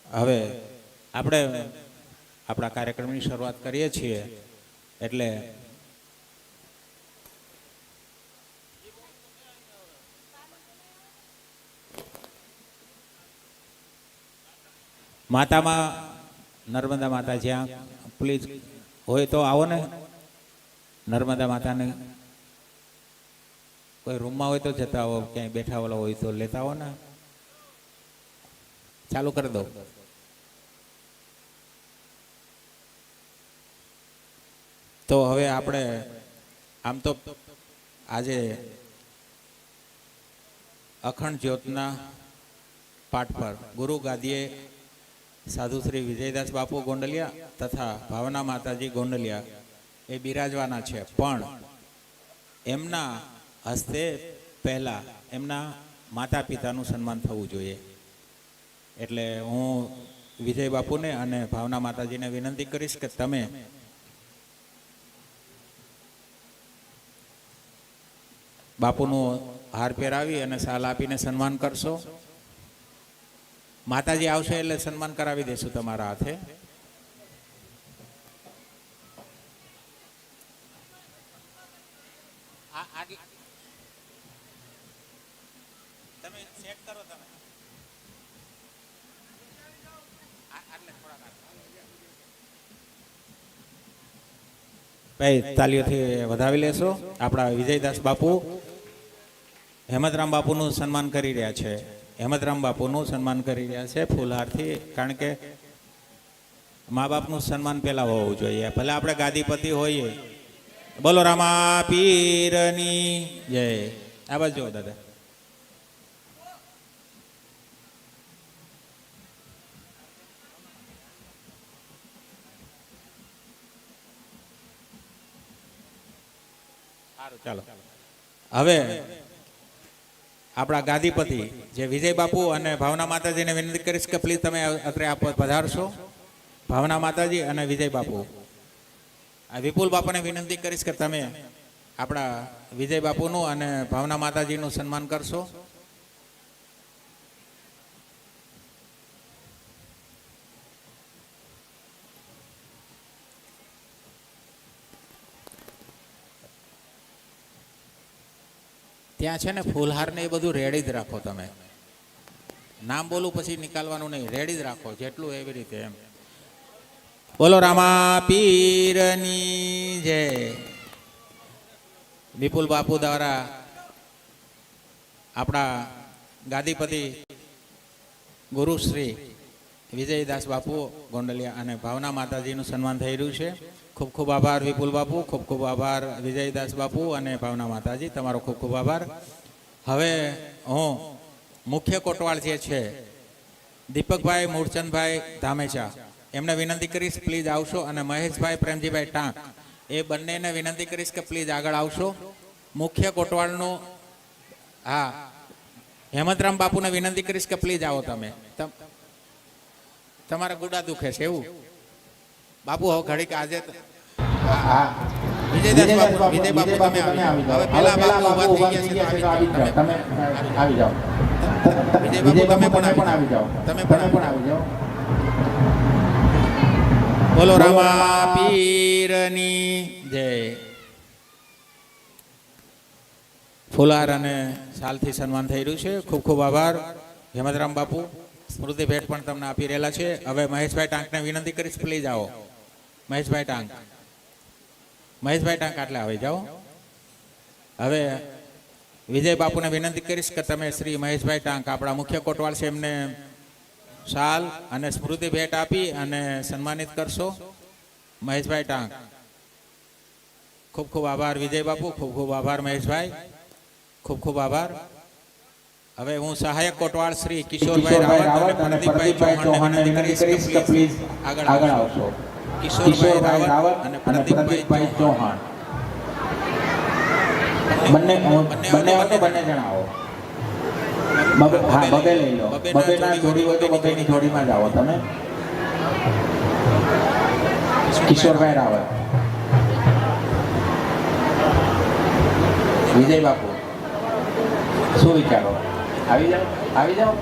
હવે આપણે આપણા કાર્યક્રમની શરૂઆત કરીએ છીએ એટલે માતામાં નર્મદા માતા જ્યાં પ્લીઝ હોય તો આવો ને. નર્મદા માતાને કોઈ રૂમમાં હોય તો જતા આવો, ક્યાંય બેઠા વાળા હોય તો લેતા આવો ને. ચાલુ કરી દો. તો હવે આપણે આમ તો આજે અખંડ જ્યોતના પાઠ પર ગુરુ ગાદીએ સાધુ શ્રી વિજયદાસ બાપુ ગોંડલિયા તથા ભાવના માતાજી ગોંડલિયા એ બિરાજવાના છે, પણ એમના હસ્તે પહેલા એમના માતા પિતાનું સન્માન થવું જોઈએ. એટલે હું વિજય બાપુને અને ભાવના માતાજીને વિનંતી કરીશ કે તમે બાપુનું હાર પહેરાવી અને શાલ આપીને સન્માન કરશો. માતાજી આવશે એટલે સન્માન કરાવી દેશું તમારા હાથે. તમે સેટ કરો. તમે ભાઈ તાલીઓથી વધાવી લેશો. આપણા વિજયદાસ બાપુ હેમતરામ બાપુનું સન્માન કરી રહ્યા છે. હેમતરામ બાપુનું સન્માન કરી રહ્યા છે ફૂલહારથી, કારણ કે મા બાપનું સન્માન પહેલા હોવું જોઈએ. ભલે આપણે ગાદીપતિ હોઈએ. બોલો રામા પીરની જય. આ બાજુ જો દાદા. સારું, ચાલો. હવે આપણા ગાદીપતિ જે વિજય બાપુ અને ભાવના માતાજીને વિનંતી કરીશ કે પ્લીઝ તમે અત્રે આપ પધારશો. ભાવના માતાજી અને વિજય બાપુ. આ વિપુલ બાપુને વિનંતી કરીશ કે તમે આપણા વિજય બાપુનું અને ભાવના માતાજીનું સન્માન કરશો. ત્યાં છે ને ફૂલહાર ને એ બધું રેડી જ રાખો. તમે નામ બોલું પછી નિકાલવાનું નહીં, રેડી જ રાખો જેટલું એવી રીતે એમ. બોલો રામા પીરની જય. વિપુલ બાપુ દ્વારા આપણા ગાદીપતિ ગુરુશ્રી વિજયદાસ બાપુ ગોંડલિયા અને ભાવના માતાજીનું સન્માન થઈ રહ્યું છે. ખૂબ ખૂબ આભાર વિપુલ બાપુ, ખૂબ ખૂબ આભાર વિજયદાસ બાપુ અને ભાવના માતાજી, તમારો ખૂબ ખૂબ આભાર. હવે હું મુખ્ય કોટવાળ જે છે દીપકભાઈ મૂળચંદભાઈ ધામેચા એમને વિનંતી કરીશ પ્લીઝ આવશો, અને મહેશભાઈ પ્રેમજીભાઈ ટાંક એ બંનેને વિનંતી કરીશ કે પ્લીઝ આગળ આવશો. મુખ્ય કોટવાળનું હા હેમતરામ બાપુને વિનંતી કરીશ કે પ્લીઝ આવો. તમે તમારા ગુડા દુખે છે એવું બાપુ હવે ઘડીક આજે વિજયદાસ બાપુ, વિજય બાપુ તમે હવે પેલા બાપુ ઊભા થઈ ગયા છે તો તમે આવી જાઓ. વિજય બાપુ તમે પણ આવી જાઓ. તમે પણ આવી જાઓ. બોલો રામા પીરની જય. ફુલાર અને શાલથી સન્માન થઈ રહ્યું છે. ખૂબ ખૂબ આભાર હેમતરામ બાપુ. સ્મૃતિ ભેટ પણ તમને આપી રહેલા છે. હવે મહેશભાઈ ટાંકને વિનંતી કરીશ પ્લીઝ આવો. મહેશભાઈ ટાંક, મહેશભાઈ ટાંક આટલે આવી જાઓ. હવે વિજય બાપુને વિનંતી કરીશ કે તમે શ્રી મહેશભાઈ ટાંક આપણા મુખ્ય કોટવાળ છે એમને શાલ અને સ્મૃતિ ભેટ આપી અને સન્માનિત કરશો. મહેશભાઈ ટાંક, ખૂબ ખૂબ આભાર વિજય બાપુ, ખૂબ ખૂબ આભાર મહેશભાઈ, ખૂબ ખૂબ આભાર. હવે હું સહાયક કોટવાળ શ્રી કિશોરભાઈ રાવત અને પ્રદીપભાઈ ચૌહાણને વિનંતી કરીશ કે પ્લીઝ આગળ આવશો. કિશોરભાઈ રાવત અને પ્રદીપભાઈ ચૌહાણ બંને જણાવો. હા બબે લઈ લો. બબેના જોડી હોય તો બબેની જોડીમાં જ આવો તમે. કિશોરભાઈ રાવત, વિજય બાપુ શું વિચારો? આવી જાઓ, આવી જાઓ.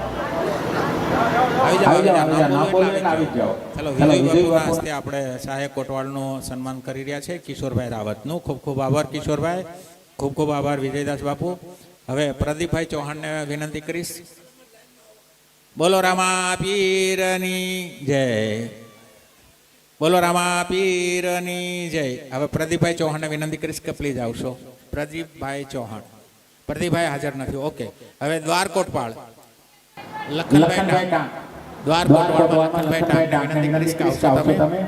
આવી જાઓ, આવી જાઓ, ના ના બોલો બોલો એટલે એટલે આવી આવી જાઓ. જાઓ. ચલો, ચલો, વિજય વિજય બાપુના બાપુ. હસ્તે આપણે સહાયક કોટવાલનું સન્માન કરી રહ્યા છે કિશોરભાઈ રાવતનું. ખૂબ ખૂબ આભાર કિશોરભાઈ, ખૂબ ખૂબ આભાર વિજયદાસ બાપુ. હવે પ્રદીપભાઈ ચૌહાણને વિનંતી કરીશ. બોલો રામા પીરની જય, બોલો રામા પીરની જય. હવે પ્રદીપભાઈ ચૌહાણને વિનંતી કરીશ કે પ્લીઝ આવશો. પ્રદીપભાઈ ચૌહાણ, પ્રદીપભાઈ હાજર નથી. ઓકે, હવે દ્વાર કોટપાળ લખનભાઈ ટાંક, દ્વાર કોટવાળમાં લખનભાઈ ટાંકને વિનંતી કરીશ કે આવશો તમે.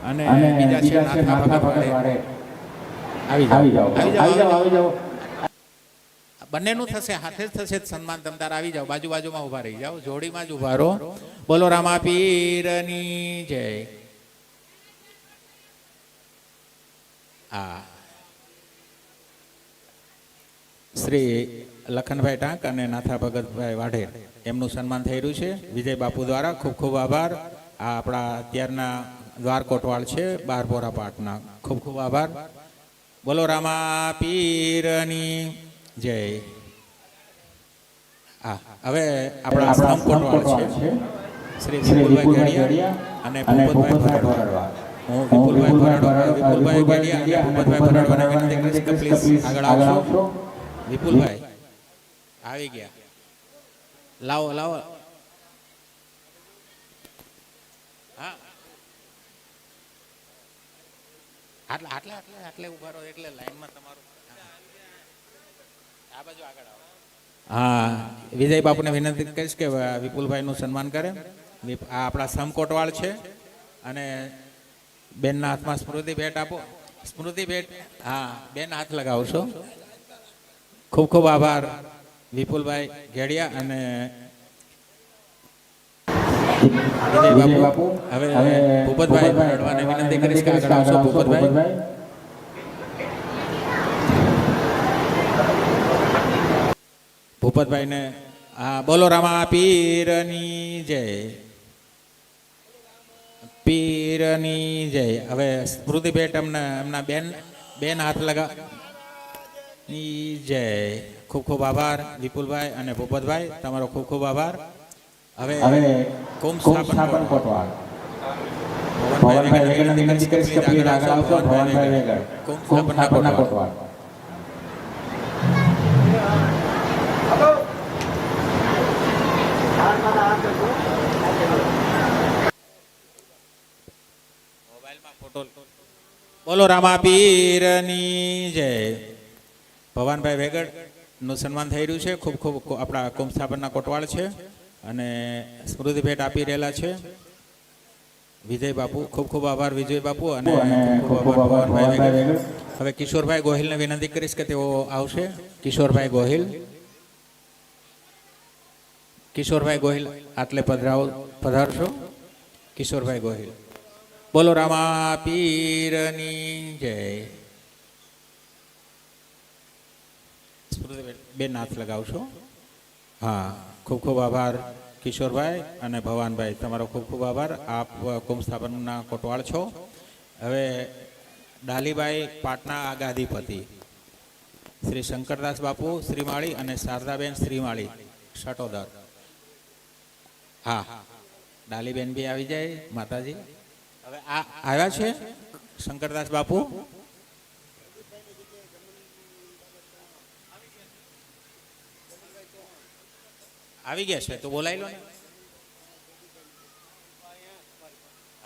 અને બીજા છે નાથા ભગત વાળે. આવી જાઓ, આવી જાઓ. બંનેનું થશે, હાથે જ થશે સન્માન. તમ તાર આવી જાઓ, બાજુ બાજુમાં ઉભા રહી જાઓ, જોડીમાં જ ઉભા રહો. બોલો રામા પીરની જય. હા, શ્રી લખનભાઈ ટાંક અને નાથા ભગતભાઈ વાઢેર એમનું સન્માન થઈ રહ્યું છે વિજય બાપુ દ્વારા. ખૂબ ખૂબ આભાર. આ આપણા અત્યારના દ્વાર કોટવાળ છે બારપોરા પાટના. ખૂબ ખૂબ આભાર. બોલો રામા પીરની જય. હા, હવે આપણા સ્તંભ કોટવાળ છે શ્રી વિપુલભાઈ ગેડિયા અને ભૂપતભાઈ ભરડવા. હું વિપુલભાઈ ગેડિયા અને ભૂપતભાઈ ભરડવાને વિનંતી કરીશ કે પ્લીઝ આગળ આવશો. વિપુલભાઈ આવી ગયા, લાવો લાવો. હા, આટલે ઉભા રહો એટલે લાઈનમાં તમારું. આ બાજુ આગળ આવો. હા, વિજય બાપુને વિનંતી કરીશ કે વિપુલભાઈનું સન્માન કરે. આ આપણા સમકોટવાળ છે અને બેનના હાથમાં સ્મૃતિ ભેટ આપો. સ્મૃતિ ભેટ, હા, બેન હાથ લગાવશો. ખૂબ ખૂબ આભાર વિપુલભાઈ ગેડિયા અને વિજય બાપુ. હવે ભૂપતભાઈ ભરડવાને વિનંતી કરીશ કે આગળ આવશો. ભૂપતભાઈ, ભૂપતભાઈને હા, બોલો રામા પીરની જય, પીરની જય. હવે સ્મૃતિ ભેટ એમના બેન હાથ લગા ની જય. ખૂબ ખૂબ આભાર વિપુલભાઈ અને ભૂપતભાઈ, તમારો ખૂબ ખૂબ આભાર. હવે કુંભ સ્થાપન કોટવાળ ભવનભાઈ વિનંતી કરીશ કે પ્લીઝ આગળ આવશો. ભવનભાઈ વેગડ, કુંભ સ્થાપન કોટવાળ. બોલો રામા પીરની જય. ભવાનભાઈ વેગડ નું સન્માન થઈ રહ્યું છે. ખૂબ ખૂબ આપણા કુંભ સ્થાપનના કોટવાળ છે અને સ્મૃતિ ભેટ આપી રહેલા છે વિજય બાપુ. ખૂબ ખૂબ આભાર વિજય બાપુ અને ખૂબ ખૂબ આભાર ભવાનભાઈ વેગડ. હવે કિશોરભાઈ ગોહિલને વિનંતી કરીશ કે તેઓ આવશે. કિશોરભાઈ ગોહિલ, કિશોરભાઈ ગોહિલ આટલે પધારશો. કિશોરભાઈ ગોહિલ, બોલો રામા પીરની જય. બેન હાથ લગાવશો. હા, ખૂબ ખૂબ આભાર કિશોરભાઈ અને ભવાનભાઈ, તમારો ખૂબ ખૂબ આભાર. આપ કુંભ સ્થાપનના કોટવાળ છો. હવે ડાલીબાઈ પાટના આગાધિપતિ શ્રી શંકરદાસ બાપુ શ્રીમાળી અને શારદાબેન શ્રીમાળી સટોદર. હા, ડાલીબેન બી આવી જાય માતાજી. હવે આ આવ્યા છે શંકરદાસ બાપુ. આવી ગયા છે તો બોલાવી લો ને.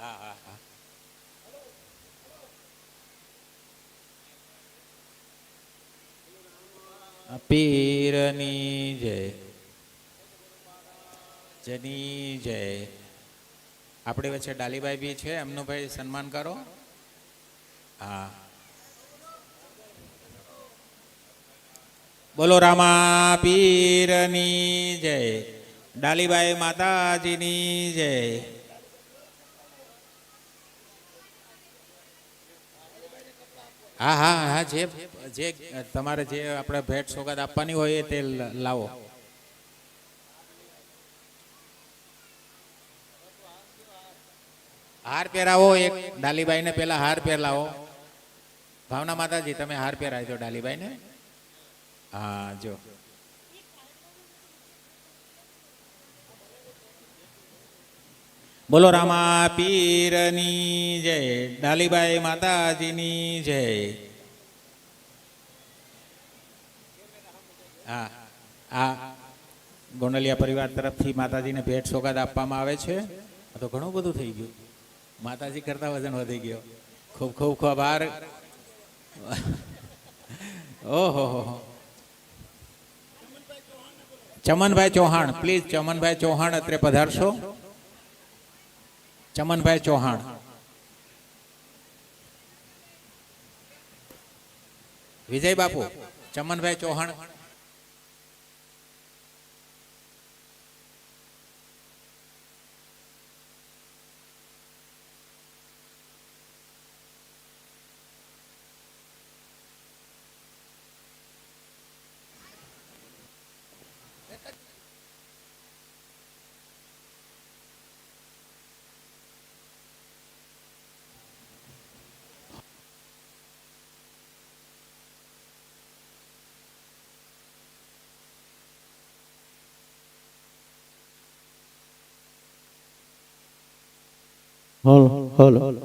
હા હા હા, પીરની જય, જની જય. આપણી વચ્ચે ડાલીબાઈ બી છે, એમનું ભાઈ સન્માન કરો. હા, બોલો રામા પીરની જય. ડાલીબાઈ માતાજીની જય. હા હા હા, જે જે તમારે જે આપણે ભેટ સોગાદ આપવાની હોય તે લાવો. હાર પહેરાવો એક ડાલીબાઈને, પેલા હાર પહેરાવો. ભાવના માતાજી તમે હાર પહેરાવજો ડાલીબાઈને. હા, જો બોલો રામા પીરની જય, ડાલીબાઈ માતાજીની જય. હા, આ ગોંડલિયા પરિવાર તરફથી માતાજીને ભેટ સોગાદ આપવામાં આવે છે. આ તો ઘણું બધું થઈ ગયું, માતાજી કરતા વજન વધી ગયો. ખૂબ ખૂબ આભાર. ઓહો ચમનભાઈ ચૌહાણ, પ્લીઝ ચમનભાઈ ચૌહાણ અત્રે પધારશો. ચમનભાઈ ચૌહાણ, વિજય બાપુ, Chamanbhai Chauhan. Hello hello hello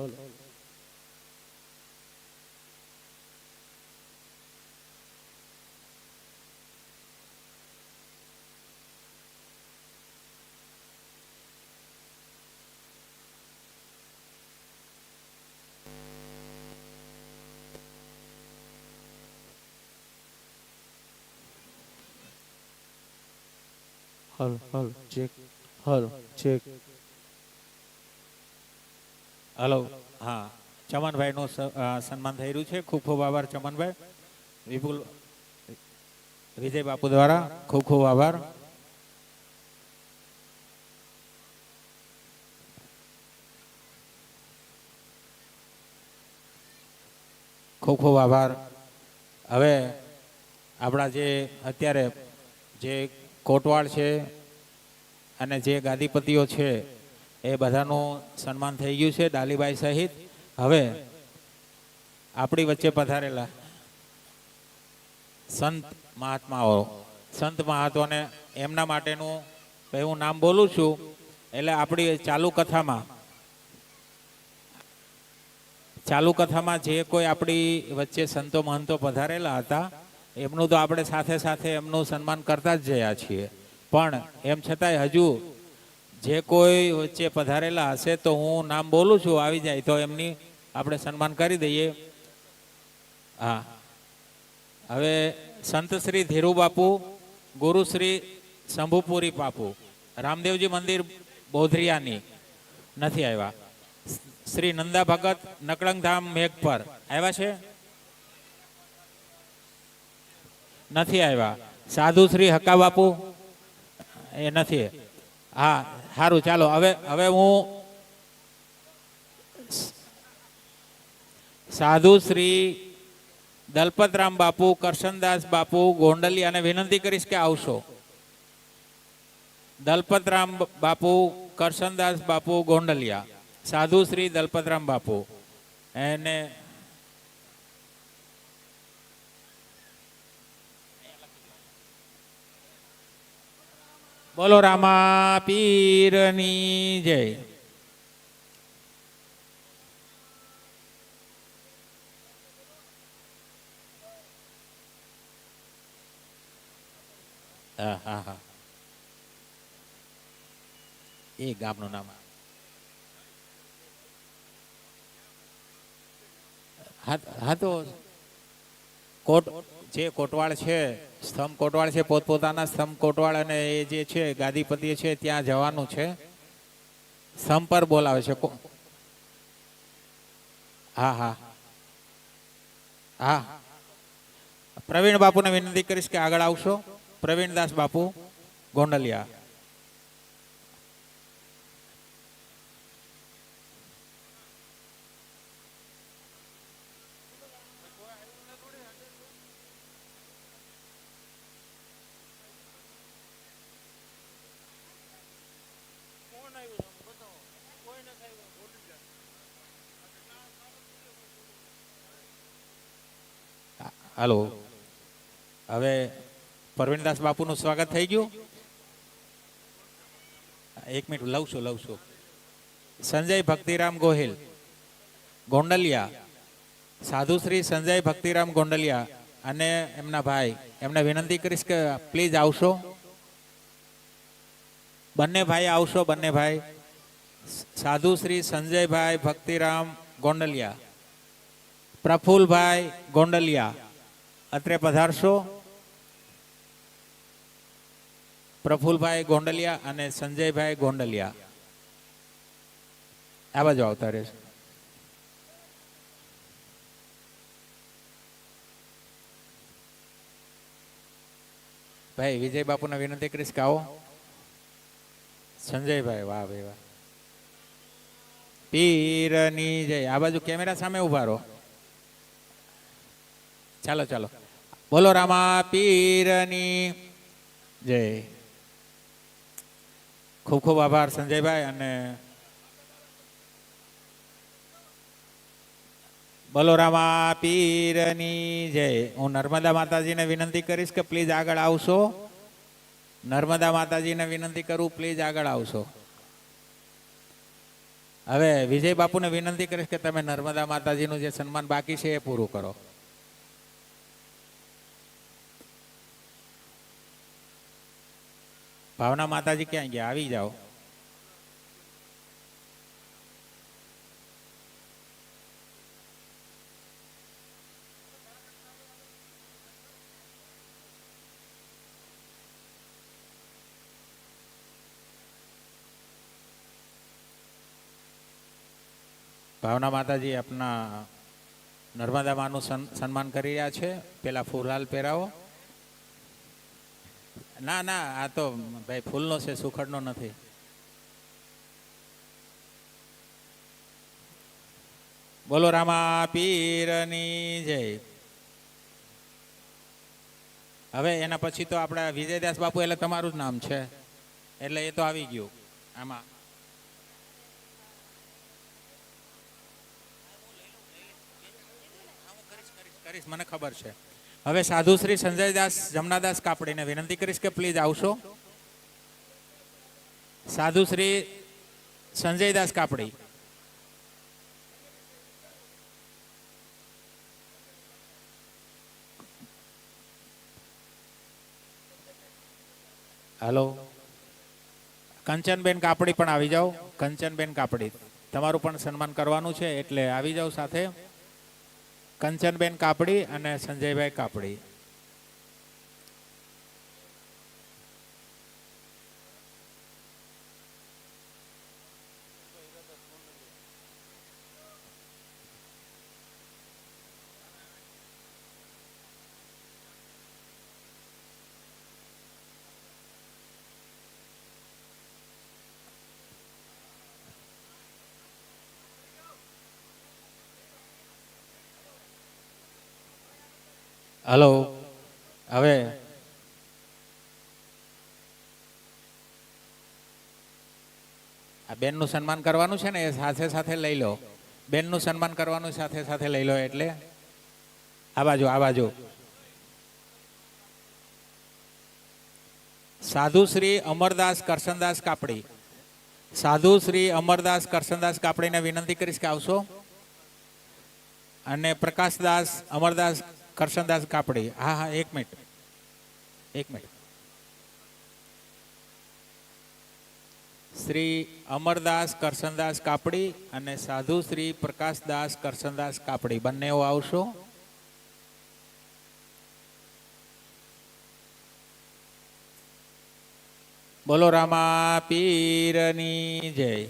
hello check, hello check. Hello, હા, ચમનભાઈનું સન્માન થઈ રહ્યું છે. ખૂબ ખૂબ આભાર ચમનભાઈ. વિપુલ વિજય બાપુ દ્વારા ખૂબ ખૂબ આભાર. ખૂબ ખૂબ આભાર. હવે આપણા જે અત્યારે જે કોટવાળ છે અને જે ગાદીપતિઓ છે એ બધાનું સન્માન થઈ ગયું છે ડાલીબાઈ સહિત. હવે આપણી વચ્ચે પધારેલા સંત મહાત્માઓ, સંત મહાત્માઓને એમના માટેનું હું નામ બોલું છું એટલે આપણી ચાલુ કથામાં જે કોઈ આપણી વચ્ચે સંતો મહંતો પધારેલા હતા એમનું તો આપણે સાથે સાથે એમનું સન્માન કરતા જ જયા છીએ. પણ એમ છતાંય હજુ જે કોઈ વચ્ચે પધારેલા હશે તો હું નામ બોલું છું, આવી જાય તો એમની આપણે સન્માન કરી દઈએ. હા, હવે સંત શ્રી ધીરુ બાપુ, ગુરુ શ્રી શંભુપુરી બાપુ, રામદેવજી મંદિર બોધરિયાની નથી આવ્યા. શ્રી નંદા ભગત નકળંગધામ મેઘપર આવ્યા છે? નથી આવ્યા. સાધુ શ્રી હકા બાપુ એ નથી. હા, સારું, ચાલો હવે હું સાધુ શ્રી દલપતરામ બાપુ, કરશનદાસ બાપુ ગોંડલિયાને વિનંતી કરીશ કે આવશો. દલપતરામ બાપુ, કરશનદાસ બાપુ ગોંડલિયા, સાધુ શ્રી દલપતરામ બાપુ એને બોલો રામા પીરની જય. હા હા હા, એ ગામનું નામ. હા તો જે કોટવાળ છે, સ્તંભ કોટવાળ છે, પોતપોતાના સ્તંભ કોટવાળ અને એ જે છે ગાદીપતિ છે ત્યાં જવાનું છે. સ્તંભ પર બોલાવે છે. હા હા હા, પ્રવીણ બાપુને વિનંતી કરીશ કે આગળ આવશો. પ્રવીણદાસ બાપુ ગોંડલિયા. હાલો, હવે પ્રવીણદાસ બાપુનું સ્વાગત થઈ ગયું. એક મિનિટ લઉં છું. સંજય ભક્તિરામ ગોહિલ ગોંડલિયા, સાધુ શ્રી સંજય ભક્તિરામ ગોંડલિયા અને એમના ભાઈ, એમને વિનંતી કરીશ કે પ્લીઝ આવશો. બંને ભાઈ આવશો, બંને ભાઈ. સાધુ શ્રી સંજયભાઈ ભક્તિરામ ગોંડલિયા, પ્રફુલભાઈ ગોંડલિયા અત્રે પધારશો. પ્રફુલભાઈ ગોંડલિયા અને સંજયભાઈ ગોંડલિયા આ બાજુ આવતા રહેશે. ભાઈ વિજય બાપુને વિનંતી કરીશ કે આવો. સંજયભાઈ, વાહ ભાઈ વાહ. પીરની જય. આ બાજુ કેમેરા સામે ઉભા રહો. ચાલો ચાલો. બોલો રામા પીરની જય. ખૂબ ખૂબ આભાર સંજયભાઈ. અને બોલો રામા પીરની જય. હું નર્મદા માતાજીને વિનંતી કરીશ કે પ્લીઝ આગળ આવશો. નર્મદા માતાજીને વિનંતી કરું, પ્લીઝ આગળ આવશો. હવે વિજય બાપુને વિનંતી કરીશ કે તમે નર્મદા માતાજીનું જે સન્માન બાકી છે એ પૂરું કરો. ભાવના માતાજી ક્યાં ગયા? આવી જાઓ. ભાવના માતાજી આપના નર્મદા માનું સન્માન કરી રહ્યા છે. પેલા ફૂલહાલ પહેરાવો. ના ના, આ તો ભાઈ ફૂલનો છે, સુખડનો નથી. બોલો રામા પીરની જય. હવે એના પછી તો આપણા વિજયદાસ બાપુ, એટલે તમારું જ નામ છે, એટલે એ તો આવી ગયું આમાં. કરીશ, મને ખબર છે. હવે સાધુ શ્રી સંજયદાસ જમનાદાસ કાપડીને વિનંતી કરીશ કે પ્લીઝ આવશો. સાધુ શ્રી સંજયદાસ કાપડી. હાલો. કંચનબેન કાપડી પણ આવી જાઓ. કંચનબેન કાપડી, તમારું પણ સન્માન કરવાનું છે, એટલે આવી જાઓ સાથે. કંચનબેન કાપડી અને સંજયભાઈ કાપડી. હલો. હવે આ બેનનું સન્માન કરવાનું છે ને, એ સાથે સાથે લઈ લો. બેનનું સન્માન કરવાનું સાથે સાથે લઈ લો. એટલે આ બાજુ, આ બાજુ. સાધુ શ્રી અમરદાસ કરશનદાસ કાપડી. સાધુ શ્રી અમરદાસ કરશનદાસ કાપડીને વિનંતી કરીશ કે આવશો. અને પ્રકાશદાસ અમરદાસ કરશનદાસ કાપડી. હા હા, એક મિનિટ, એક મિનિટ. શ્રી અમરદાસ કરશનદાસ કાપડી અને સાધુ શ્રી પ્રકાશદાસ કરશનદાસ કાપડી બંને આવશો. બોલો રામા પીરની જય.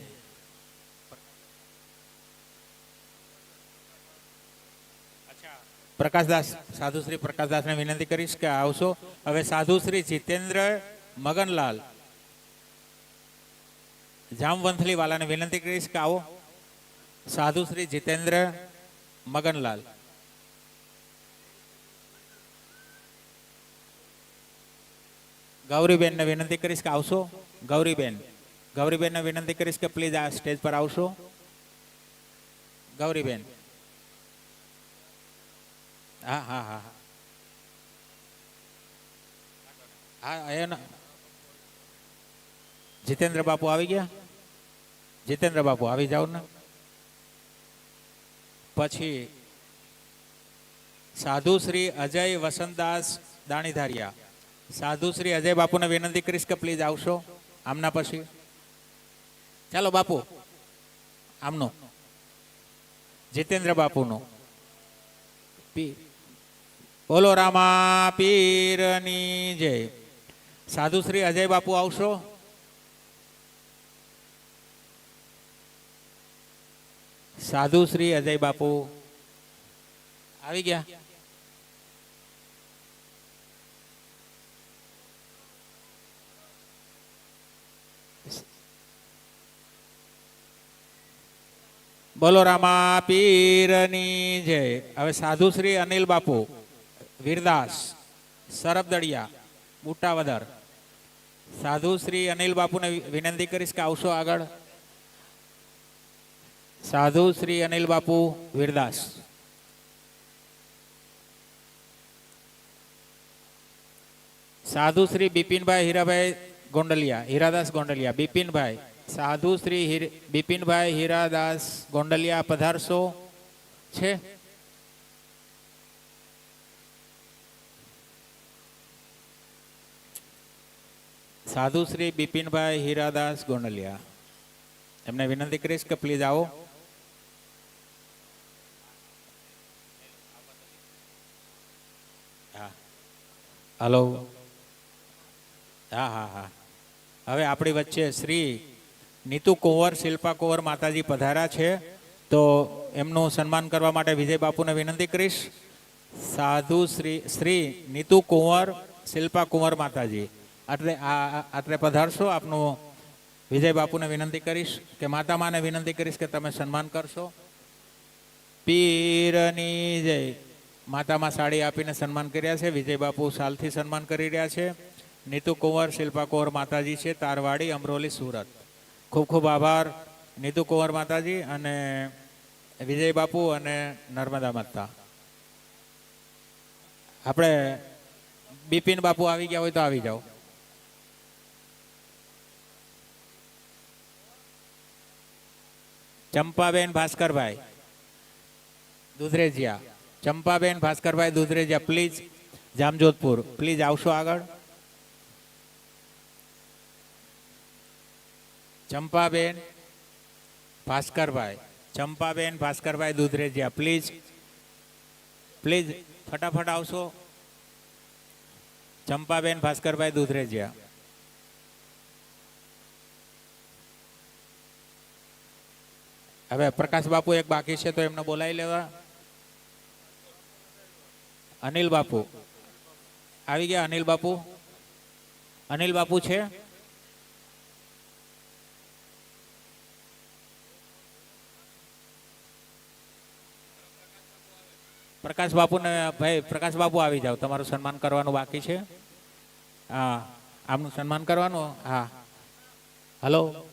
પ્રકાશદાસ, સાધુ શ્રી પ્રકાશદાસને વિનંતી કરીશ કે આવશો. હવે સાધુ શ્રી જીતેન્દ્ર મગનલાલ જામવંથલી વાલાને વિનંતી કરીશ કે આવો. સાધુ શ્રી જીતેન્દ્ર મગનલાલ. ગૌરીબેનને વિનંતી કરીશ કે આવશો. ગૌરીબેન, ગૌરીબેનને વિનંતી કરીશ કે પ્લીઝ આ સ્ટેજ પર આવશો. ગૌરીબેન. હા હા હા હા. જીતેન્દ્ર બાપુ આવી ગયા. જીતેન્દ્ર બાપુ આવી જાઓ ને. પછી સાધુ શ્રી અજય વસંતદાસ દાણીધારિયા. સાધુ શ્રી અજય બાપુને વિનંતી કરીશ કે પ્લીઝ આવશો આમના પછી. ચાલો બાપુ આમનું જીતેન્દ્ર બાપુનું. બોલો રામા પીરની જય. સાધુ શ્રી અજય બાપુ આવશો. સાધુ શ્રી અજય બાપુ આવી ગયા. બોલો રામા પીરની જય. હવે સાધુ શ્રી અનિલ બાપુ વીરદાસ સરબદડિયા બુટાવદર. સાધુ શ્રી અનિલ બાપુને વિનંતી કરીશ કે આવશો આગળ. સાધુ શ્રી અનિલ બાપુ વીરદાસ. સાધુ શ્રી બિપિનભાઈ હીરાભાઈ ગોંડલિયા હીરાદાસ ગોંડલિયા. બિપિનભાઈ સાધુ શ્રી બિપિનભાઈ હીરાદાસ ગોંડલિયા પધારશો છે. સાધુ શ્રી બિપિનભાઈ હીરાદાસ ગોંડલિયા. એમને વિનંતી કરીશ કે પ્લીઝ આવો. હલો. હા હા હા. હવે આપણી વચ્ચે શ્રી નીતુ કુંવર શિલ્પા કુંવર માતાજી પધાર્યા છે, તો એમનું સન્માન કરવા માટે વિજય બાપુને વિનંતી કરીશ. સાધુ શ્રી નીતુ કુંવર શિલ્પા કુંવર માતાજી આટલે પધારશો. આપનું વિજય બાપુને વિનંતી કરીશ કે માતા માને વિનંતી કરીશ કે તમે સન્માન કરશો. પીરની જય. માતામાં સાડી આપીને સન્માન કર્યા છે. વિજય બાપુ સાલથી સન્માન કરી રહ્યા છે. નીતુ કુંવર શિલ્પા કુંવર માતાજી છે, તારવાડી અમરોલી સુરત. ખૂબ ખૂબ આભાર નીતુ કુંવર માતાજી અને વિજય બાપુ અને નર્મદા માતા. આપણે બિપિન બાપુ આવી ગયા હોય તો આવી જાઓ. ચંપાબેન ભાસ્કરભાઈ દુધરેજિયા. ચંપાબેન ભાસ્કરભાઈ દુધરેજિયા પ્લીઝ જામજોધપુર. પ્લીઝ આવશો આગળ. ચંપાબેન ભાસ્કરભાઈ. ચંપાબેન ભાસ્કરભાઈ દુધરેજિયા પ્લીઝ પ્લીઝ ફટાફટ આવશો. ચંપાબેન ભાસ્કરભાઈ દુધરેજિયા. હવે પ્રકાશ બાપુ એક બાકી છે તો એમને બોલાવી લેવા. અનિલ બાપુ આવી ગયા. અનિલ બાપુ. અનિલ બાપુ છે. પ્રકાશ બાપુ ને ભાઈ પ્રકાશ બાપુ આવી જાઓ. તમારું સન્માન કરવાનું બાકી છે. હા આમનું સન્માન કરવાનું. હા હલો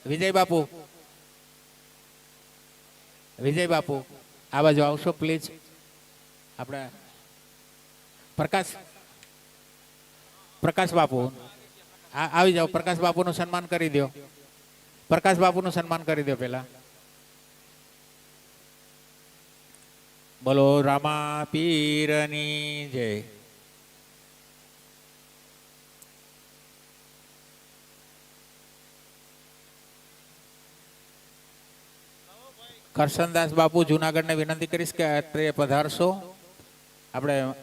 વિજય બાપુ. વિજય બાપુ આ બાજુ આવશો પ્લીઝ. આપણે પ્રકાશ બાપુ આવી જાઓ. પ્રકાશ બાપુનું સન્માન કરી દો. પ્રકાશ બાપુનું સન્માન કરી દો પેલા. બોલો રામા પીરની જય. કરશનદાસ બાપુ જુનાગઢને વિનંતી કરીશ કે અત્રે પધારશો. આપણે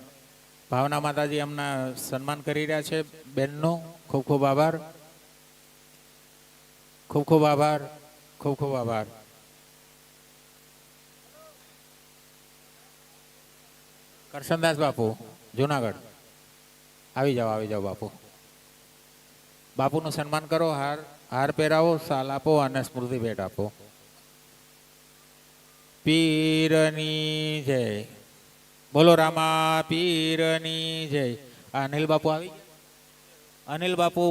ભાવના માતાજી એમના સન્માન કરી રહ્યા છે બેનનું. ખૂબ ખૂબ આભાર. ખૂબ ખૂબ આભાર. ખૂબ ખૂબ આભાર. કરશનદાસ બાપુ જુનાગઢ આવી જાઓ બાપુ. બાપુનું સન્માન કરો. હાર પહેરાવો, સાલ આપો અને સ્મૃતિ ભેટ આપો. પીરની જય. બોલો રામા પીરની જય. અનિલ બાપુ આવી. અનિલ બાપુ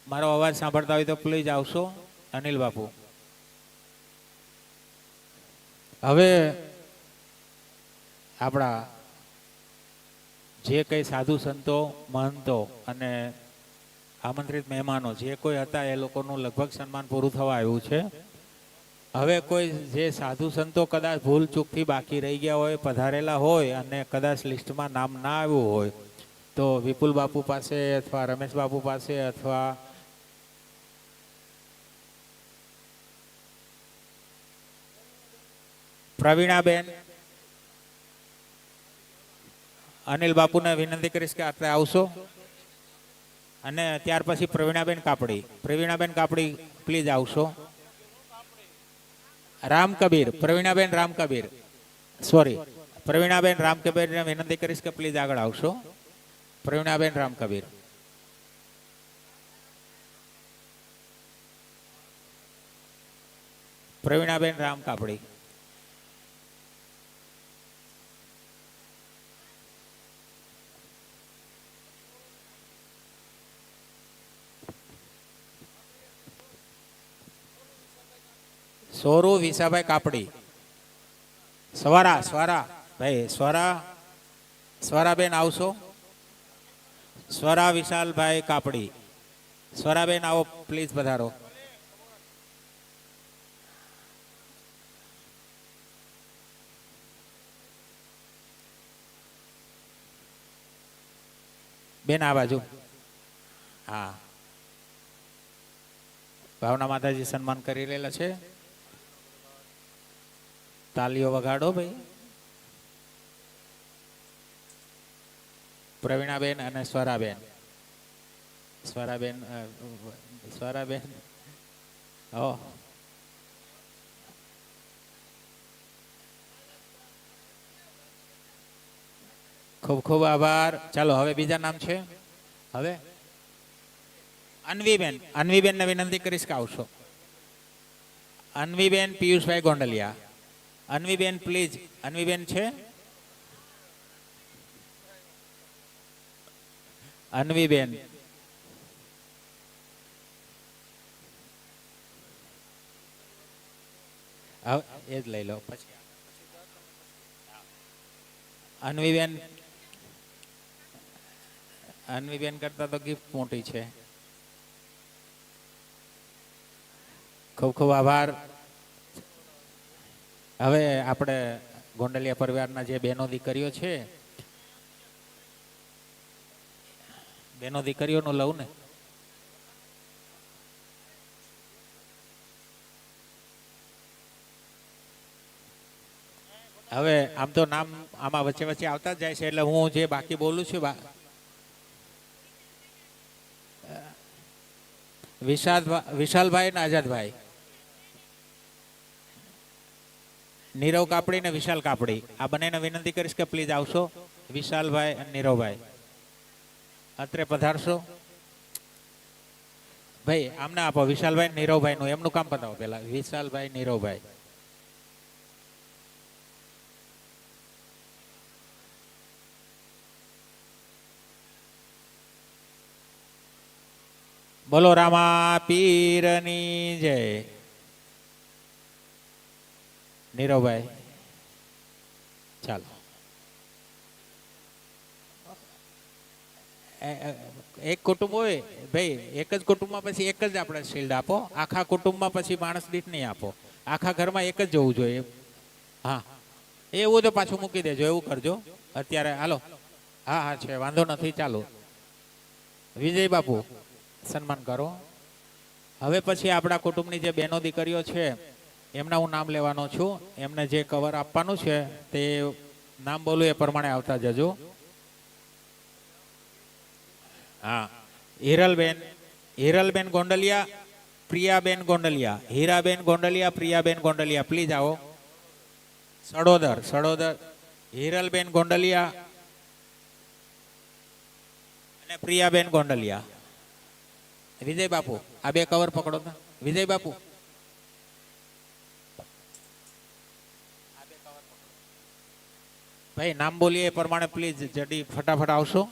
મારો અવાજ સાંભળતા હોય તો પ્લીઝ આવશો. અનિલ બાપુ. હવે આપણા જે કંઈ સાધુ સંતો મહંતો અને આમંત્રિત મહેમાનો જે કોઈ હતા એ લોકોનું લગભગ સન્માન પૂરું થવા આવ્યું છે. હવે કોઈ જે સાધુ સંતો કદાચ ભૂલ ચૂકથી બાકી રહી ગયા હોય, પધારેલા હોય અને કદાચ લિસ્ટમાં નામ ના આવ્યું હોય તો વિપુલ બાપુ પાસે અથવા રમેશ બાપુ પાસે અથવા પ્રવીણાબેન, અનિલ બાપુને વિનંતી કરીશ કે આપણે આવશો. અને ત્યાર પછી પ્રવીણાબેન કાપડી પ્લીઝ આવશો. રામ કબીર, પ્રવીણાબેન રામ કબીર, સોરી પ્રવીણાબેન રામ કબીરને વિનંતી કરીશ કે પ્લીઝ આગળ આવશો. પ્રવીણાબેન રામ કબીર. પ્રવીણાબેન રામ કાપડી. સોરુ વિસાભાઈ કાપડી. સ્વરા ભાઈ સ્વરાબેન આવશો. સ્વરા વિશાલભાઈ કાપડી. સ્વરાબેન આવો પ્લીઝ પધારો. બેન આ બાજુ. હા, ભાવના માતાજી સન્માન કરી રહેલા છે. તાલીઓ વગાડો ભાઈ. પ્રવીણાબેન અને સ્વરાબેન. ઓ ખૂબ ખૂબ આભાર. ચાલો હવે બીજા નામ છે. હવે અન્વીબેન ને વિનંતી કરીશ કે આવશો. અન્વીબેન પિયુષભાઈ ગોંડલિયા. અન્વીબેન પ્લીઝ. અન્વીબેન છે. અન્વીબેન એ જ લઈ લો પછી. અન્વીબેન કરતા તો ગિફ્ટ મોટી છે. ખૂબ ખૂબ આભાર. હવે આપણે ગોંડલિયા પરિવારના જે બહેનો દીકરીઓ છે, બહેનો દીકરીઓનું લઉં ને. હવે આમ તો નામ આમાં વચ્ચે વચ્ચે આવતા જ જાય છે, એટલે હું જે બાકી બોલું છું. વિશાલભાઈ ને આઝાદભાઈ. નીરવ કાપડી ને વિશાલ કાપડી, આ બંનેને વિનંતી કરીશ કે પ્લીઝ આવશો. વિશાલભાઈ અને નીરવભાઈ અત્રે પધારશો. ભાઈ આમને આપો. વિશાલભાઈ નીરવભાઈ નું એમનું કામ પતાવો પેલા. વિશાલભાઈ નીરવભાઈ. બોલો રામા પીરની જય. નીરવભાઈ ચાલો. એક કુટુંબ હોય ભાઈ, એક જ કુટુંબમાં પછી એક જ આપણે શિલ્ડ આપો. આખા કુટુંબમાં પછી માણસ દીઠ નહીં આપો. આખા ઘરમાં એક જ જવું જોઈએ. હા એવું તો પાછું મૂકી દેજો, એવું કરજો અત્યારે. હાલો. હા હા છે, વાંધો નથી. ચાલો વિજય બાપુ સન્માન કરો. હવે પછી આપણા કુટુંબની જે બહેનો દીકરીઓ છે એમના હું નામ લેવાનો છું. એમને જે કવર આપવાનું છે તે નામ બોલું એ પ્રમાણે આવતા જજો. હા, હિરલબેન ગોંડલિયા, પ્રિયાબેન ગોંડલિયા. હીરાબેન ગોંડલિયા, પ્રિયાબેન ગોંડલિયા પ્લીઝ આવો. સડોદર હિરલબેન ગોંડલિયા અને પ્રિયાબેન ગોંડલિયા. વિજય બાપુ આ બે કવર પકડો. વિજય બાપુ ભાઈ નામ બોલીએ એ પ્રમાણે પ્લીઝ જડી ફટાફટ આવશો.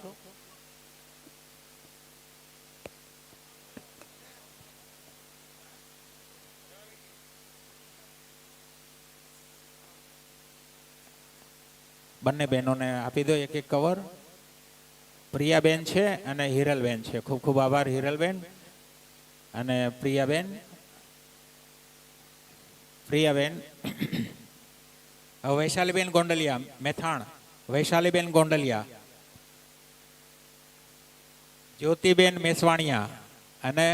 બંને બહેનોને આપી દો એક એક કવર. પ્રિયાબેન છે અને હિરલબેન છે. ખૂબ ખૂબ આભાર હિરલબેન અને પ્રિયાબેન. હવે વૈશાલીબેન ગોંડલિયા મેથાણ, વૈશાલીબેન ગોંડલિયા, જ્યોતિબેન મેસવાણિયા અને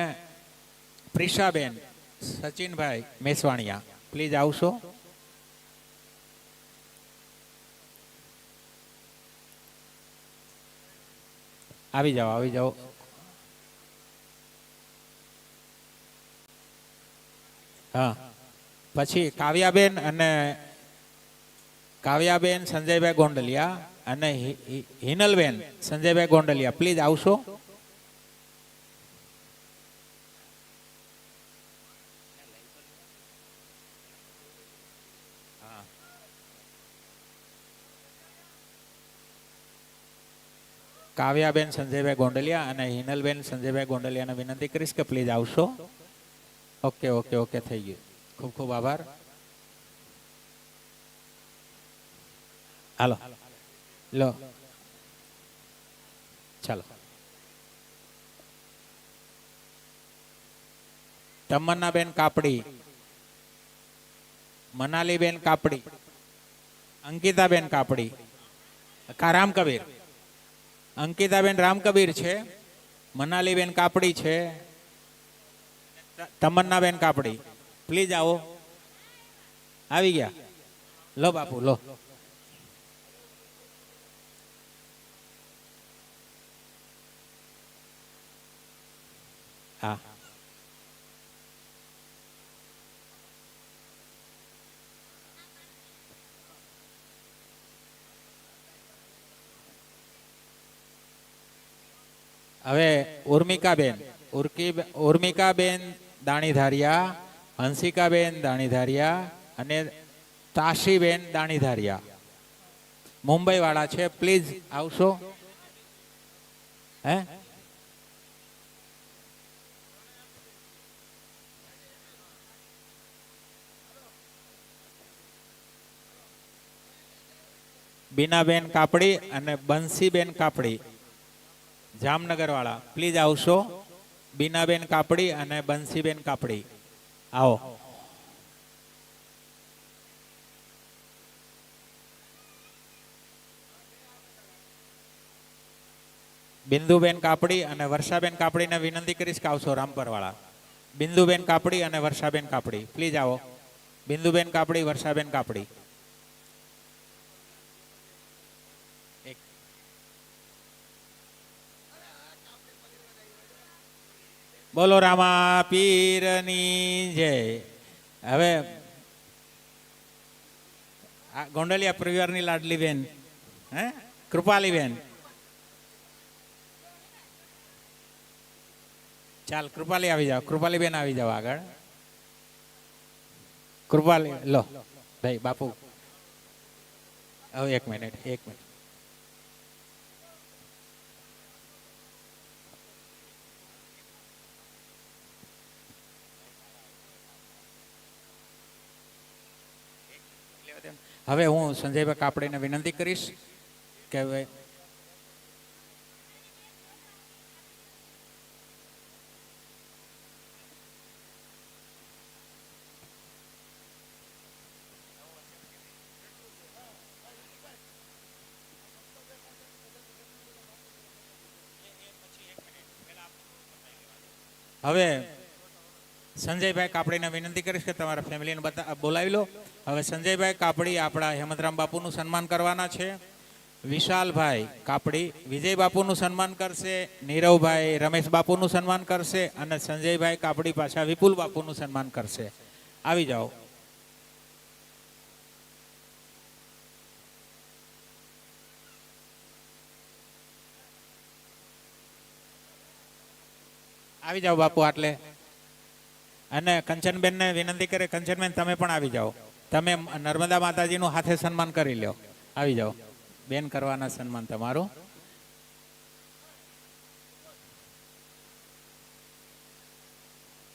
પ્રિશાબેન સચિનભાઈ મેસવાણિયા. પ્લીઝ આવશો. આવી જાઓ, આવી જાઓ. હા, પછી કાવ્યાબેન સંજયભાઈ ગોંડલિયા અને હિનલબેન સંજયભાઈ ગોંડલિયા. પ્લીઝ આવશો. કાવ્યાબેન સંજયભાઈ ગોંડલિયા અને હિનલબેન સંજયભાઈ ગોંડલિયાને વિનંતી કરીશ કે પ્લીઝ આવશો. ઓકે ઓકે ઓકે, થઈ ગયું. ખૂબ ખૂબ આભાર. હાલો લો, ચાલો. તમન્નાબેન કાપડી, મનાલીબેન કાપડી, અંકિતાબેન કાપડી, રામકબીર, અંકિતાબેન રામકબીર છે, મનાલીબેન કાપડી છે, તમન્નાબેન કાપડી. પ્લીઝ આવો. આવી ગયા. લો બાપુ લો. હા, હવે ઉર્મિકાબેન દાણીધારિયા, હંસિકાબેન દાણીધારિયા અને તાશીબેન દાણીધારિયા મુંબઈ વાળા છે. પ્લીઝ આવશો. હે, બીનાબેન કાપડી અને બંસીબેન કાપડી જામનગર વાળા. પ્લીઝ આવશો. બીનાબેન કાપડી અને બંસીબેન કાપડી આવો. બિંદુબેન કાપડી અને વર્ષાબેન કાપડીને વિનંતી કરીશ કે આવશો. રામપર વાળા બિંદુબેન કાપડી અને વર્ષાબેન કાપડી. પ્લીઝ આવો. બિંદુબેન કાપડી, વર્ષાબેન કાપડી. બોલો રામા પીરની જય. હવે ગોંડલિયા પરિવારની લાડલી બેન, હે, કૃપાલીબેન. ચાલ કૃપાલી આવી જાઓ. કૃપાલીબેન આવી જાઓ આગળ. કૃપાલી લો ભાઈ બાપુ. હવે એક મિનિટ. હવે હું સંજયભાઈ કાપડીને વિનંતી કરીશ કે હવે સંજયભાઈ કાપડીને વિનંતી કરીશ કે તમારા ફેમિલીને બોલાવી લો. હવે સંજયભાઈ કાપડી આપણા હેમંતરામ બાપુનું સન્માન કરવાના છે. વિશાલભાઈ કાપડી વિજય બાપુનું સન્માન કરશે. નીરવભાઈ રમેશ બાપુનું સન્માન કરશે અને સંજયભાઈ કાપડી પાછા વિપુલ બાપુનું સન્માન કરશે. આવી જાઓ. આવી જાઓ બાપુ આટલે. અને કંચનબેનને વિનંતી કરે, કંચનબેન તમે પણ આવી જાઓ. તમે નર્મદા માતાજીનું હાથે સન્માન કરી લો. આવી જાઓ. બેન કરવાના સન્માન તમારું.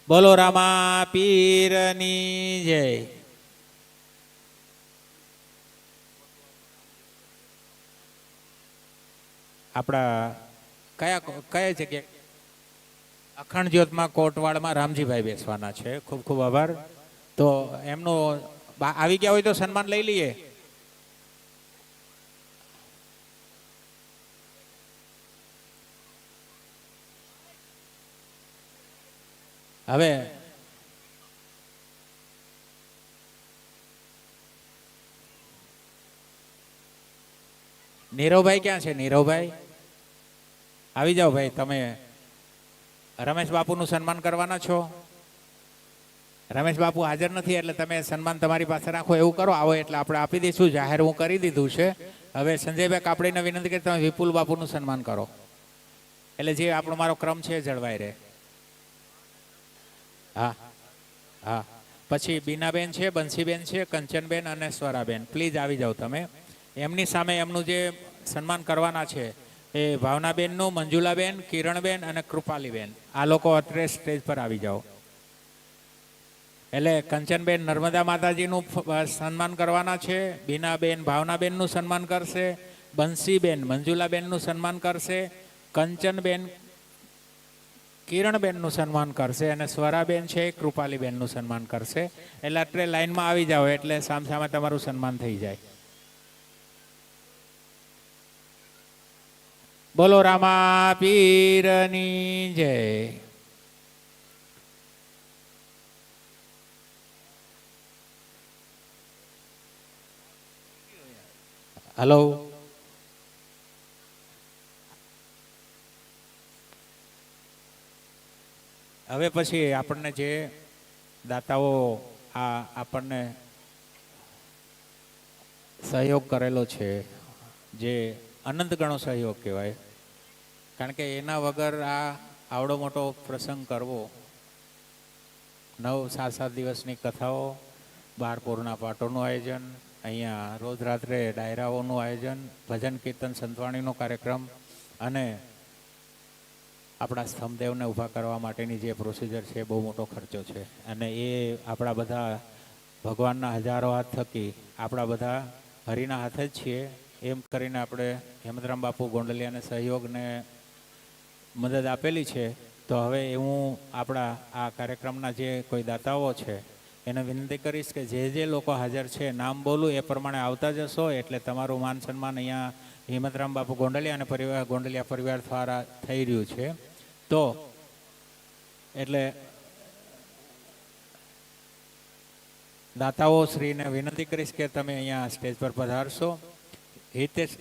બોલો રામા પીરની જય. આપણા કયા જગ્યાએ? અખંડ જ્યોતમાં કોટવાડમાં રામજીભાઈ બેસવાના છે. ખૂબ ખૂબ આભાર. તો એમનું આવી ગયા હોય તો સન્માન લઈ લઈએ. હવે નીરવભાઈ ક્યાં છે? નીરવભાઈ આવી જાઓ ભાઈ. તમે રમેશ બાપુનું સન્માન કરવાના છો. રમેશ બાપુ હાજર નથી એટલે તમે સન્માન તમારી પાસે રાખો. એવું કરો, આવો એટલે આપણે આપી દઈશું. જાહેર હું કરી દીધું છે. હવે સંજયભાઈ કાપડીને વિનંતી કરી તમે વિપુલ બાપુનું સન્માન કરો એટલે જે આપણો મારો ક્રમ છે જળવાઈ રહે. હા હા. પછી બીનાબેન છે, બંસીબેન છે, કંચનબેન અને સ્વરાબેન. પ્લીઝ આવી જાઓ તમે. એમની સામે એમનું જે સન્માન કરવાના છે એ ભાવનાબેનનું, મંજુલાબેન, કિરણબેન અને કૃપાલીબેન. આ લોકો અત્રે સ્ટેજ પર આવી જાઓ. એટલે કંચનબેન નર્મદા માતાજીનું સન્માન કરવાના છે. બીનાબેન ભાવનાબેનનું સન્માન કરશે. બંસીબેન મંજુલાબેનનું સન્માન કરશે. કંચનબેન કિરણબેનનું સન્માન કરશે અને સ્વરાબેન છે કૃપાલીબેનનું સન્માન કરશે. એટલે અત્રે લાઈનમાં આવી જાઓ એટલે સામસામે તમારું સન્માન થઈ જાય. બોલો રામા પીરની જય. હલો. હવે પછી આપણને જે દાતાઓ આપણને સહયોગ કરેલો છે, જે અનંત ગણો સહયોગ કહેવાય. કારણ કે એના વગર આવડો મોટો પ્રસંગ કરવો, 7 દિવસની કથાઓ, 12 પૂરના પાટોનું આયોજન, અહીંયા રોજ રાત્રે ડાયરાઓનું આયોજન, ભજન કીર્તન સંતવાણીનો કાર્યક્રમ અને આપણા સ્તંભદેવને ઊભા કરવા માટેની જે પ્રોસિજર છે બહુ મોટો ખર્ચો છે. અને એ આપણા બધા ભગવાનના હજારો હાથ થકી આપણા બધા હરિના હાથે જ છીએ એમ કરીને આપણે હેમંતરામ બાપુ ગોંડલિયાને સહયોગને મદદ આપેલી છે. તો હવે હું આપણા આ કાર્યક્રમના જે કોઈ દાતાઓ છે એને વિનંતી કરીશ કે જે લોકો હાજર છે નામ બોલું એ પ્રમાણે આવતા જશો એટલે તમારું માન સન્માન અહીંયા હિંમતરામ બાપુ ગોંડલિયા અને ગોંડલિયા પરિવાર દ્વારા થઈ રહ્યું છે. તો એટલે દાતાઓ શ્રીને વિનંતી કરીશ કે તમે અહીંયા સ્ટેજ પર પધારશો. હિતેશ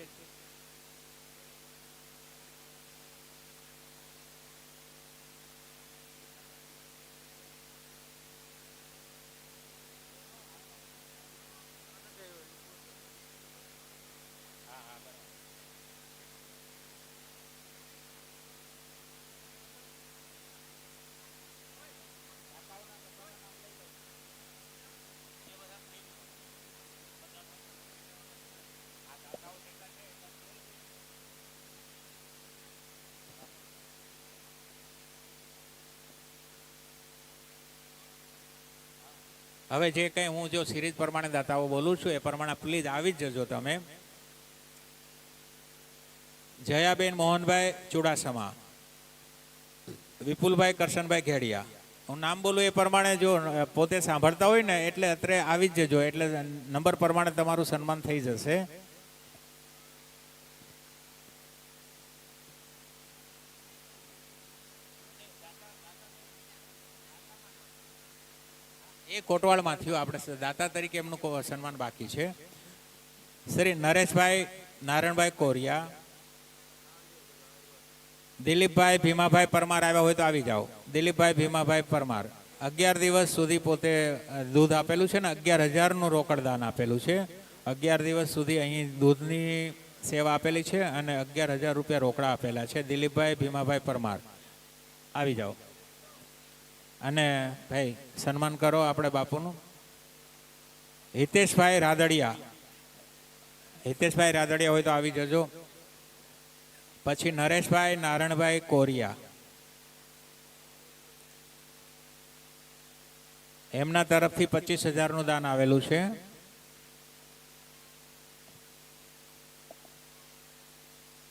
હવે જે કંઈ હું જો સિરીઝ પ્રમાણે દાતાઓ બોલું છું એ પ્રમાણે પ્લીઝ આવી જ જજો તમે. જયાબેન મોહનભાઈ ચુડાસમા, વિપુલભાઈ કરશનભાઈ ઘેડિયા. હું નામ બોલું એ પ્રમાણે જો પોતે સાંભળતા હોય ને એટલે અત્રે આવી જ જજો એટલે નંબર પ્રમાણે તમારું સન્માન થઈ જશે. એ કોટવાડમાં થયું. આપણે દાતા તરીકે એમનું સન્માન બાકી છે. શ્રી નરેશભાઈ નારાયણભાઈ કોરિયા, દિલીપભાઈ ભીમાભાઈ પરમાર આવ્યા હોય તો આવી જાઓ. દિલીપભાઈ ભીમાભાઈ પરમાર 11 દિવસ સુધી પોતે દૂધ આપેલું છે ને 11,000નું રોકડ દાન આપેલું છે. 11 દિવસ સુધી અહીં દૂધની સેવા આપેલી છે અને 11,000 રૂપિયા રોકડા આપેલા છે. દિલીપભાઈ ભીમાભાઈ પરમાર આવી જાઓ અને ભાઈ સન્માન કરો આપણે બાપુનું. હિતેશભાઈ રાદડિયા, હિતેશભાઈ રાદડિયા હોય તો આવી જજો. પછી નરેશભાઈ નારણભાઈ કોરિયા, એમના તરફથી 25,000નું દાન આવેલું છે.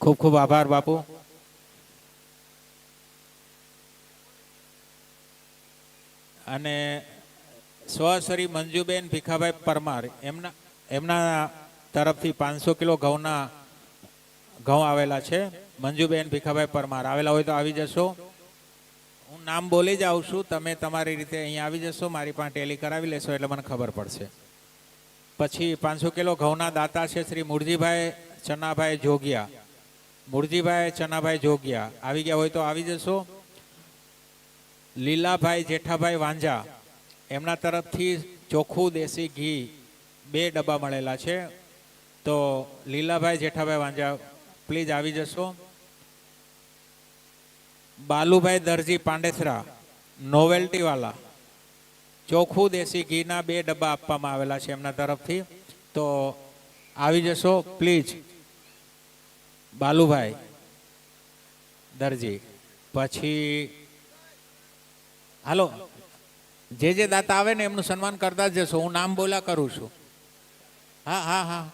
ખૂબ ખૂબ આભાર બાપુ. અને સ્વશ્રી મંજુબેન ભીખાભાઈ પરમાર એમના તરફથી 500 કિલો ઘઉં આવેલા છે. મંજુબેન ભીખાભાઈ પરમાર આવેલા હોય તો આવી જશો. હું નામ બોલી જ આવું છું, તમે તમારી રીતે અહીંયા આવી જશો, મારી પાસે ટેલી કરાવી લેશો એટલે મને ખબર પડશે. પછી 500 કિલો ઘઉંના દાતા છે શ્રી મૂળજીભાઈ ચનાભાઈ જોગિયા. મૂળજીભાઈ ચનાભાઈ જોગિયા આવી ગયા હોય તો આવી જશો. લીલાભાઈ જેઠાભાઈ વાંજા એમના તરફથી ચોખ્ખું દેશી ઘી 2 ડબ્બા મળેલા છે. તો લીલાભાઈ જેઠાભાઈ વાંજા પ્લીઝ આવી જશો. બાલુભાઈ દરજી પાંડેસરા નોવેલ્ટી વાલા ચોખ્ખું દેશી ઘીના 2 ડબ્બા આપવામાં આવેલા છે એમના તરફથી. તો આવી જશો પ્લીઝ બાલુભાઈ દરજી. પછી હાલો, જે દાતા આવે ને એમનું સન્માન કરતા જ જશો. હું નામ બોલા કરું છું. હા હા હા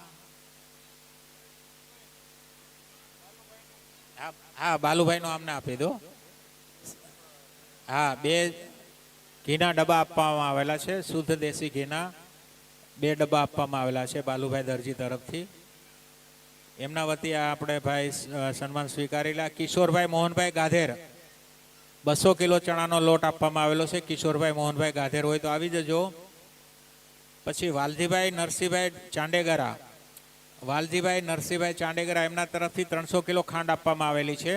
હા બાલુભાઈ નો આમને આપી દો. હા 2 ઘીના ડબ્બા આપવામાં આવેલા છે. શુદ્ધ દેશી ઘીના 2 ડબ્બા આપવામાં આવેલા છે બાલુભાઈ દરજી તરફથી. એમના વતી આપણે ભાઈ સન્માન સ્વીકારી લે. કિશોરભાઈ મોહનભાઈ ગાધેર 200 કિલો ચણાનો લોટ આપવામાં આવેલો છે. કિશોરભાઈ મોહનભાઈ ગાધેર હોય તો આવી જજો. પછી વાલજીભાઈ નરસિંહભાઈ ચાંડેગરા, વાલજીભાઈ નરસિંહભાઈ ચાંડેગરા એમના તરફથી 300 કિલો ખાંડ આપવામાં આવેલી છે.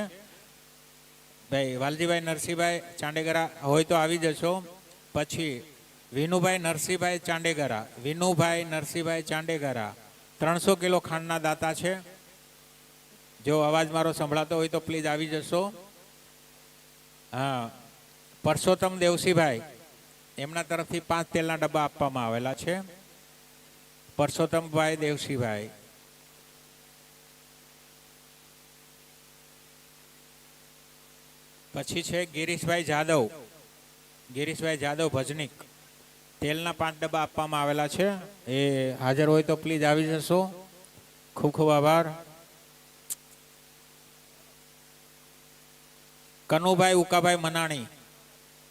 ભાઈ વાલજીભાઈ નરસિંહભાઈ ચાંડેગરા હોય તો આવી જશો. પછી વિનુભાઈ નરસિંહભાઈ ચાંડેગરા, વિનુભાઈ નરસિંહભાઈ ચાંડેગરા 300 કિલો ખાંડના દાતા છે. જો અવાજ મારો સંભળાતો હોય તો પ્લીઝ આવી જશો. હા, પરસોત્તમ દેવસીભાઈ એમના તરફથી 5 તેલના ડબ્બા આપવામાં આવેલા છે. પરસોત્તમભાઈ દેવસીભાઈ. પછી છે ગિરીશભાઈ જાદવ, ગિરીશભાઈ જાદવ ભજનિક તેલના 5 ડબ્બા આપવામાં આવેલા છે. એ હાજર હોય તો પ્લીઝ આવી જશો. ખૂબ ખૂબ આભાર. કનુભાઈ ઉકાભાઈ મનાણી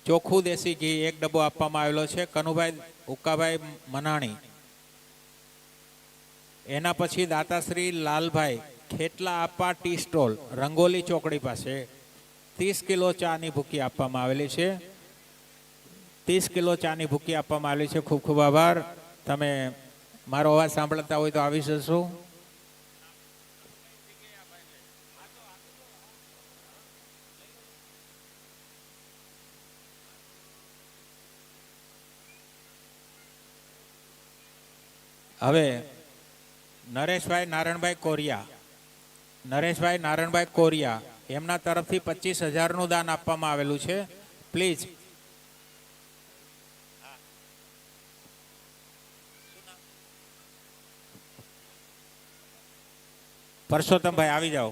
ચોખ્ખું દેશી ઘી 1 ડબ્બો આપવામાં આવેલો છે. કનુભાઈ ઉકાભાઈ મનાણી. એના પછી દાતાશ્રી લાલભાઈ ખેટલા આપા ટી સ્ટોલ રંગોલી ચોકડી પાસે 30 કિલો ચાની ભૂકી આપવામાં આવેલી છે. 30 કિલો ચાની ભૂકી આપવામાં આવેલી છે. ખૂબ ખૂબ આભાર. તમે મારો અવાજ સાંભળતા હોય તો આવી જશો. હવે નરેશભાઈ નારાયણભાઈ કોરિયા, નરેશભાઈ નારાયણભાઈ કોરિયા એમના તરફથી 25,000નું દાન આપવામાં આવેલું છે. પ્લીઝ પરસોત્તમભાઈ આવી જાઓ,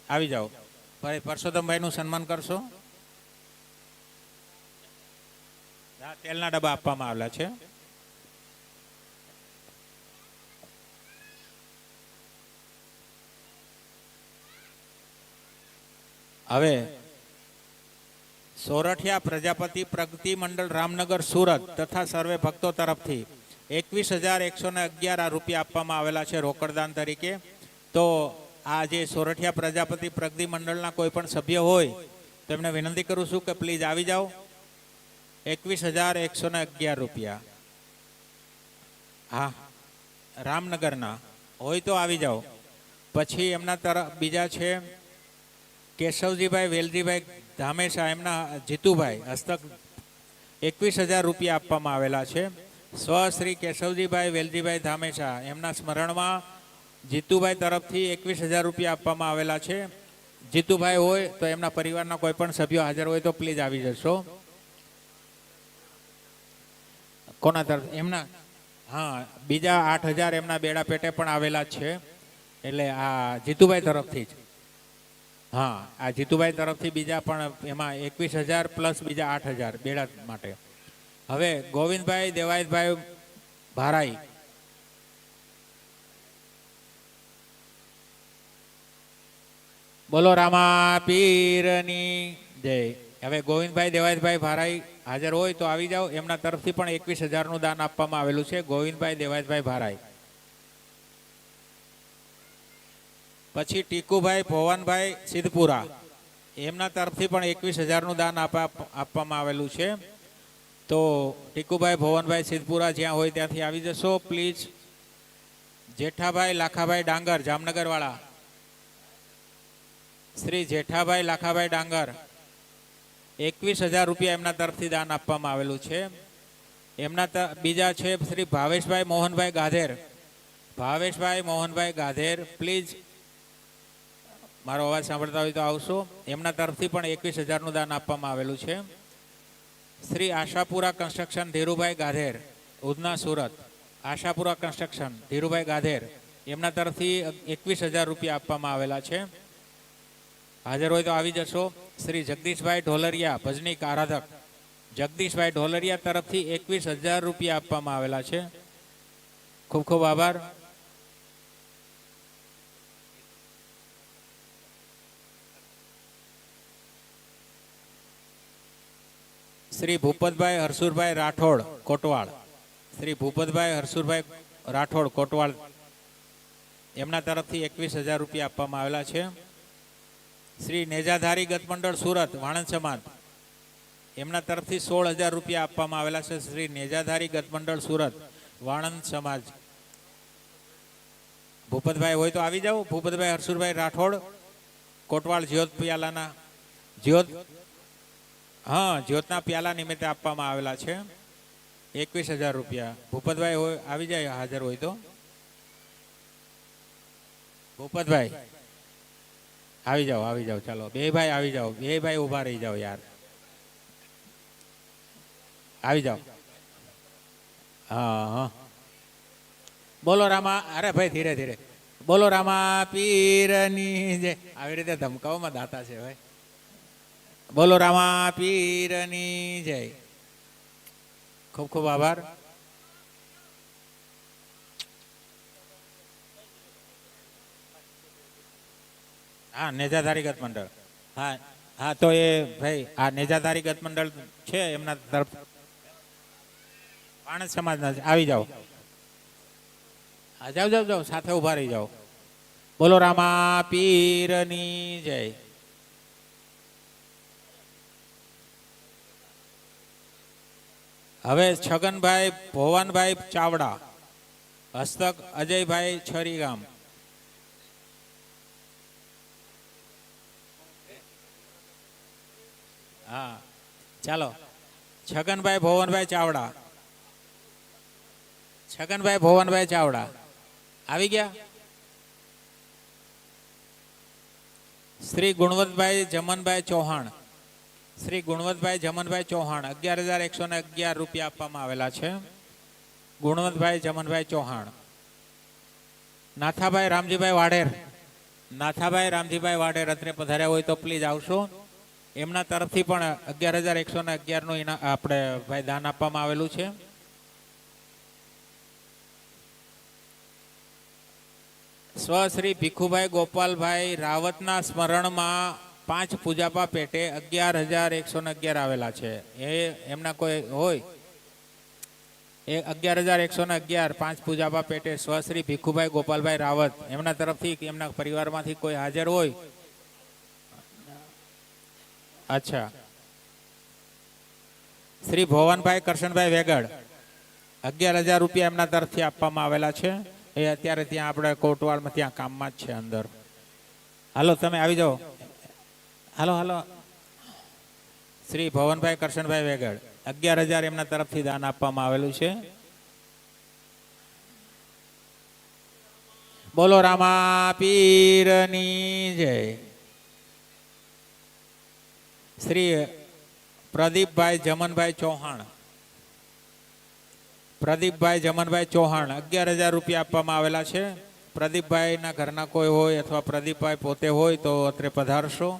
આવી જાઓ. ભાઈ પરસોત્તમભાઈનું સન્માન કરશો. તેલના ડબ્બા આપવામાં આવેલા છે. હવે સોરઠિયા પ્રજાપતિ પ્રગતિ મંડળ રામનગર સુરત તથા સર્વે ભક્તો તરફથી 21,111 રૂપિયા આપવામાં આવેલા છે રોકડદાન તરીકે. તો આ જે સોરઠિયા પ્રજાપતિ પ્રગતિ મંડળના કોઈ પણ સભ્ય હોય તો એમને વિનંતી કરું છું કે પ્લીઝ આવી જાઓ. 21,111 રૂપિયા. હા, રામનગરના હોય તો આવી જાઓ. પછી એમના તરફ બીજા છે કેશવજીભાઈ વેલજીભાઈ ધામેશા, એમના જીતુભાઈ હસ્તક 21,000 રૂપિયા આપવામાં આવેલા છે. સ્વ શ્રી કેશવજીભાઈ વેલજીભાઈ ધામેશા એમના સ્મરણમાં જીતુભાઈ તરફથી 21,000 રૂપિયા આપવામાં આવેલા છે. જીતુભાઈ હોય તો એમના પરિવારના કોઈ પણ સભ્યો હાજર હોય તો પ્લીઝ આવી જશો. કોના તરફ? એમના હા, બીજા 8,000 એમના બેડા પેટે પણ આવેલા છે. એટલે આ જીતુભાઈ તરફથી જ. હા, આ જીતુભાઈ તરફથી બીજા પણ એમાં 21,000 પ્લસ બીજા 8,000 બેડા માટે. હવે ગોવિંદભાઈ દેવાયતભાઈ ભારાઈ, બોલો રામા પીરની જય. હવે ગોવિંદભાઈ દેવાયતભાઈ ભારાઈ હાજર હોય તો આવી જાઓ. એમના તરફથી પણ 21,000નું દાન આપવામાં આવેલું છે. ગોવિંદભાઈ દેવાયતભાઈ ભારાઈ. પછી ટીકુભાઈ ભોવનભાઈ સિદ્ધપુરા, એમના તરફથી પણ 21,000નું દાન આપવામાં આવેલું છે. તો ટીકુભાઈ ભોવનભાઈ સિદ્ધપુરા જ્યાં હોય ત્યાંથી આવી જશો પ્લીઝ. જેઠાભાઈ લાખાભાઈ ડાંગર જામનગરવાળા, શ્રી જેઠાભાઈ લાખાભાઈ ડાંગર, 21,000 રૂપિયા એમના તરફથી દાન આપવામાં આવેલું છે. એમના બીજા છે શ્રી ભાવેશભાઈ મોહનભાઈ ગાધેર. ભાવેશભાઈ મોહનભાઈ ગાધેર, પ્લીઝ મારો અવાજ સાંભળતા હોય તો આવશો. એમના તરફથી પણ 21,000નું દાન આપવામાં આવેલું છે. શ્રી આશાપુરા કન્સ્ટ્રક્શન ધીરુભાઈ ગાધેર, ઉધના સુરત. આશાપુરા કન્સ્ટ્રક્શન ધીરુભાઈ ગાધેર, એમના તરફથી 21,000 રૂપિયા આપવામાં આવેલા છે. હાજર હોય તો આવી જશો. શ્રી જગદીશભાઈ ઢોલરિયા ભજનીક આરાધક, જગદીશભાઈ ઢોલરિયા તરફથી 21,000 રૂપિયા આપવામાં આવેલા છે. ખૂબ ખૂબ આભાર. શ્રી ભૂપતભાઈ હરસુરભાઈ રાઠોડ કોટવાળ, શ્રી ભૂપતભાઈ હરસુરભાઈ રાઠોડ કોટવાળ, એમના તરફથી 21,000 રૂપિયા આપવામાં આવેલા છે. શ્રી નેજાધારી ગતમંડળ સુરત વાણંદ સમાજ, એમના તરફથી 16,000 રૂપિયા આપવામાં આવેલા છે. શ્રી નેજાધારી ગતમંડળ સુરત વાણંદ સમાજ. ભૂપતભાઈ હોય તો આવી જાઓ. ભૂપતભાઈ હરસુરભાઈ રાઠોડ કોટવાળ જ્યોત પ્યાલાના જ્યોતના પ્યાલા નિમિત્તે આપવામાં આવેલા છે 21,000 રૂપિયા. ભૂપતભાઈ હોય આવી જાય હાજર હોય તો. ભૂપતભાઈ આવી જાઓ ચાલો. બે ભાઈ આવી જાઓ, બે ભાઈ ઉભા રહી જાઓ યાર. આવી જાઓ. હા બોલો રામા. અરે ભાઈ ધીરે ધીરે બોલો. રામા પીરની જય. આવી રીતે ધમકાઓમાં દાતા છે ભાઈ. બોલો રામા પીરની જય. ખૂબ ખૂબ આભાર. હા નેજાધારી ગત મંડળ. હા તો એ ભાઈ આ નેજાધારી ગત મંડળ છે એમના તરફ વાણંદ સમાજના આવી જાઓ. જાઓ સાથે ઉભા રહી જાઓ. બોલો રામા પીરની જય. હવે છગનભાઈ ભોવાનભાઈ ચાવડા, હસ્તક અજયભાઈ છરીગામ. હા ચાલો. છગનભાઈ ભોવનભાઈ ચાવડા, છગનભાઈ ભોવનભાઈ ચાવડા આવી ગયા. શ્રી ગુણવંતભાઈ જમનભાઈ ચૌહાણ, શ્રી ગુણવંતભાઈ જમનભાઈ ચૌહાણ 11,111 રૂપિયા આપવામાં આવેલા છે. ગુણવંતભાઈ જમનભાઈ ચૌહાણ. નાથાભાઈ રામજીભાઈ વાઢેર, નાથાભાઈ રામજીભાઈ વાઢેર અત્રે પધાર્યા હોય તો પ્લીઝ આવશો. એમના તરફથી પણ 11,111નું આપણે ભાઈ દાન આપવામાં આવેલું છે. સ્વ શ્રી ભીખુભાઈ ગોપાલભાઈ રાવતના સ્મરણમાં 5 પૂજાપા પેટે 11,111 આવેલા છે. એ એમના કોઈ હોય એ 11,111 5 પૂજાપા પેટે સ્વ શ્રી ભીખુભાઈ ગોપાલભાઈ રાવત એમના તરફથી એમના પરિવારમાંથી કોઈ હાજર હોય. અચ્છા. શ્રી ભોવનભાઈ કરશનભાઈ વેગડ 11,000 રૂપિયા એમના તરફથી આપવામાં આવેલા છે. એ અત્યારે ત્યાં આપણે કોટવાળમાં ત્યાં કામમાં જ છે અંદર. હાલો તમે આવી જાઓ. હાલો. શ્રી ભવનભાઈ કરશનભાઈ વેગડ 11,000 એમના તરફથી દાન આપવામાં આવેલું છે. બોલો રામા પીરની જય. શ્રી પ્રદીપભાઈ જમનભાઈ ચૌહાણ, પ્રદીપભાઈ જમનભાઈ ચૌહાણ 11,000 રૂપિયા આપવામાં આવેલા છે. પ્રદીપભાઈના ઘરના કોઈ હોય અથવા પ્રદીપભાઈ પોતે હોય તો અત્રે પધારશો.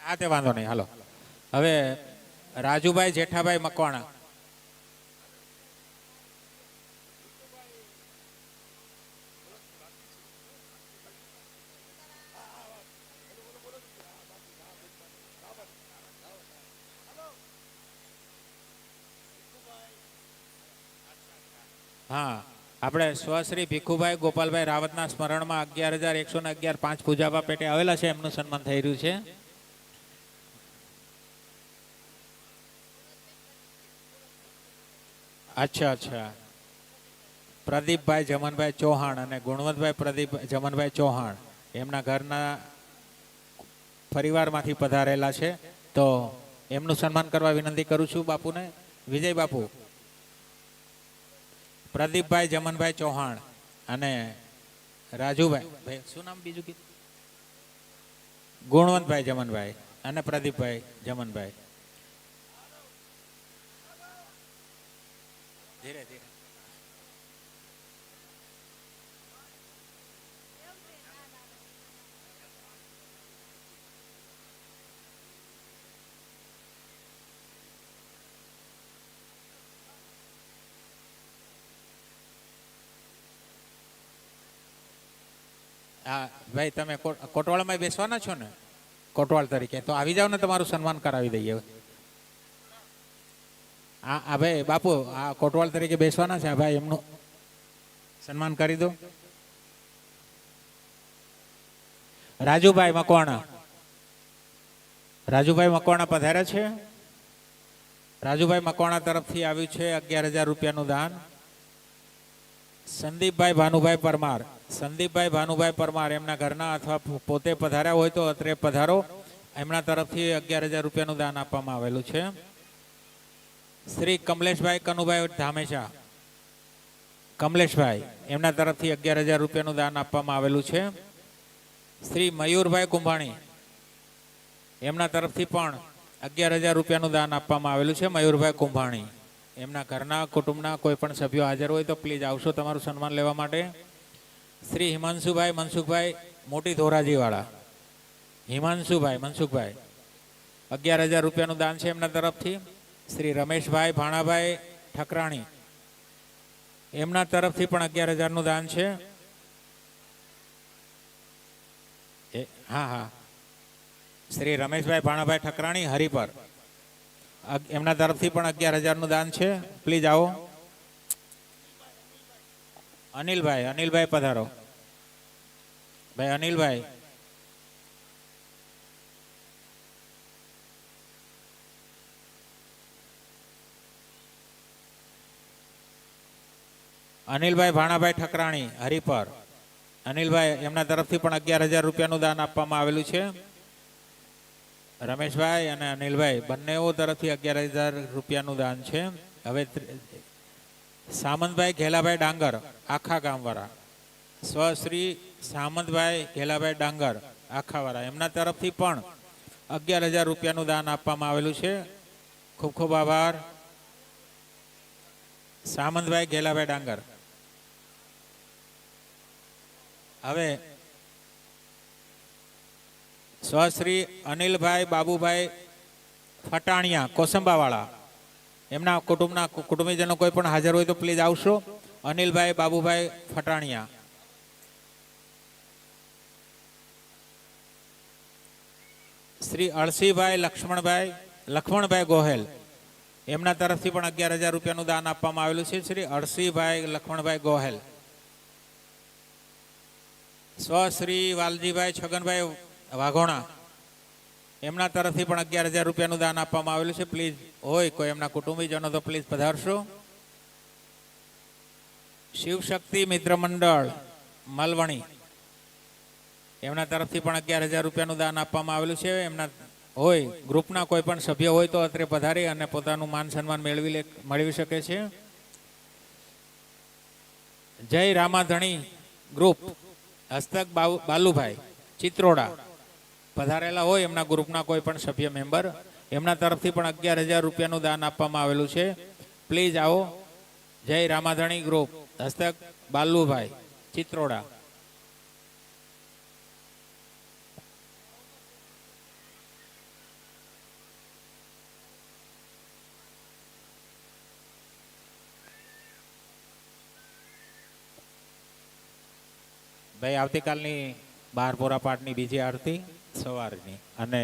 હા તે વાંધો નહીં. હાલો હવે રાજુભાઈ જેઠાભાઈ મકવાણા. હા, આપણે સ્વશ્રી ભીખુભાઈ ગોપાલભાઈ રાવતના સ્મરણમાં 11,111 5 પૂજાપા પેટે આવેલા છે, એમનું સન્માન થઈ રહ્યું છે. અચ્છા અચ્છા. પ્રદીપભાઈ જમનભાઈ ચૌહાણ અને ગુણવંતભાઈ પ્રદીપ જમનભાઈ ચૌહાણ એમના ઘરના પરિવારમાંથી પધારેલા છે, તો એમનું સન્માન કરવા વિનંતી કરું છું બાપુને. વિજય બાપુ, પ્રદીપભાઈ જમનભાઈ ચૌહાણ અને રાજુભાઈ, ભાઈ શું નામ બીજું કીધું? ગુણવંતભાઈ જમનભાઈ અને પ્રદીપભાઈ જમનભાઈ. ધીરે ધીરે. હા ભાઈ, તમે કોટવાળમાં બેસવાના છો ને કોટવાળ તરીકે, તો આવી જાવ ને, તમારું સન્માન કરાવી દઈએ. હા ભાઈ બાપુ, આ કોટવાળ તરીકે બેસવાના છે, ભાઈ એમનું સન્માન કરી દો. રાજુભાઈ મકવાણા, રાજુભાઈ મકવાણા પધાર્યા છે. રાજુભાઈ મકવાણા તરફથી આવ્યું છે 11,000 રૂપિયાનું દાન. સંદીપભાઈ ભાનુભાઈ પરમાર, સંદીપભાઈ ભાનુભાઈ પરમાર એમના ઘરના અથવા પોતે પધાર્યા હોય તો અત્રે પધારો. એમના તરફથી 11,000 રૂપિયાનું દાન આપવામાં આવેલું છે. શ્રી કમલેશભાઈ કનુભાઈ ધામેચા, કમલેશભાઈ એમના તરફથી 11,000 રૂપિયાનું દાન આપવામાં આવેલું છે. શ્રી મયુરભાઈ કુંભાણી એમના તરફથી પણ 11,000 રૂપિયાનું દાન આપવામાં આવેલું છે. મયુરભાઈ કુંભાણી એમના ઘરના કુટુંબના કોઈ પણ સભ્યો હાજર હોય તો પ્લીઝ આવશો તમારું સન્માન લેવા માટે. શ્રી હિમાંશુભાઈ મનસુખભાઈ મોટી ધોરાજીવાળા, હિમાંશુભાઈ મનસુખભાઈ 11,000 રૂપિયાનું દાન છે એમના તરફથી. શ્રી રમેશભાઈ ભાણાભાઈ ઠકરાણી એમના તરફથી પણ 11,000નું દાન છે. હા હા, શ્રી રમેશભાઈ ભાણાભાઈ ઠકરાણી હરિપર એમના તરફથી પણ 11,000નું દાન છે. પ્લીઝ આવો. અનિલભાઈ, અનિલભાઈ પધારો. ભાઈ અનિલભાઈ, અનિલભાઈ ભાણાભાઈ ઠકરાણી હરિપર, અનિલભાઈ એમના તરફથી પણ 11,000 રૂપિયાનું દાન આપવામાં આવેલું છે. રમેશભાઈ અને અનિલભાઈ બંનેઓ તરફથી 11,000 રૂપિયાનું દાન છે. હવે સામંતભાઈ ઘેલાભાઈ ડાંગર આખા ગામવાળા, સ્વશ્રી સામંતભાઈ ઘેલાભાઈ ડાંગર આખાવાળા એમના તરફથી પણ 11,000 રૂપિયાનું દાન આપવામાં આવેલું છે. ખૂબ ખૂબ આભાર સામંતભાઈ ઘેલાભાઈ ડાંગર. હવે સ્વશ્રી અનિલભાઈ બાબુભાઈ ફટાણિયા કોસંબાવાળા એમના કુટુંબના કુટુંબીજનો કોઈ પણ હાજર હોય તો પ્લીઝ આવશો. અનિલભાઈ બાબુભાઈ ફટાણિયા. શ્રી અળસીભાઈ લક્ષ્મણભાઈ ગોહેલ એમના તરફથી પણ 11,000 રૂપિયાનું દાન આપવામાં આવેલું છે. શ્રી અળસીભાઈ લક્ષ્મણભાઈ ગોહેલ. સ્વશ્રી વાલજીભાઈ છગનભાઈ વાઘોણા એમના તરફથી પણ 11,000 રૂપિયાનું દાન આપવામાં આવેલું છે. પ્લીઝ હોય કોઈ એમના કુટુંબીજનો તો પ્લીઝ પધારશો. શિવશક્તિ મિત્ર મંડળ મલવણી એમના તરફથી પણ 11,000 રૂપિયાનું દાન આપવામાં આવેલું છે. એમના હોય ગ્રુપના કોઈ પણ સભ્ય હોય તો અત્રે પધારી અને પોતાનું માન સન્માન મેળવી શકે છે. જય રામાધણી ગ્રુપ હસ્તક બાલુભાઈ ચિત્રોડા પધારેલા હોય એમના ગ્રુપના કોઈ પણ સભ્ય મેમ્બર એમના તરફથી પણ 11,000 રૂપિયાનું દાન આપવામાં આવેલું છે. પ્લીઝ આવો. જય રામાધણી ગ્રુપ હસ્તક બાલુભાઈ ચિત્રોડા. ભાઈ આવતીકાલની બહારપોરા પાઠની બીજી આરતી સવારની અને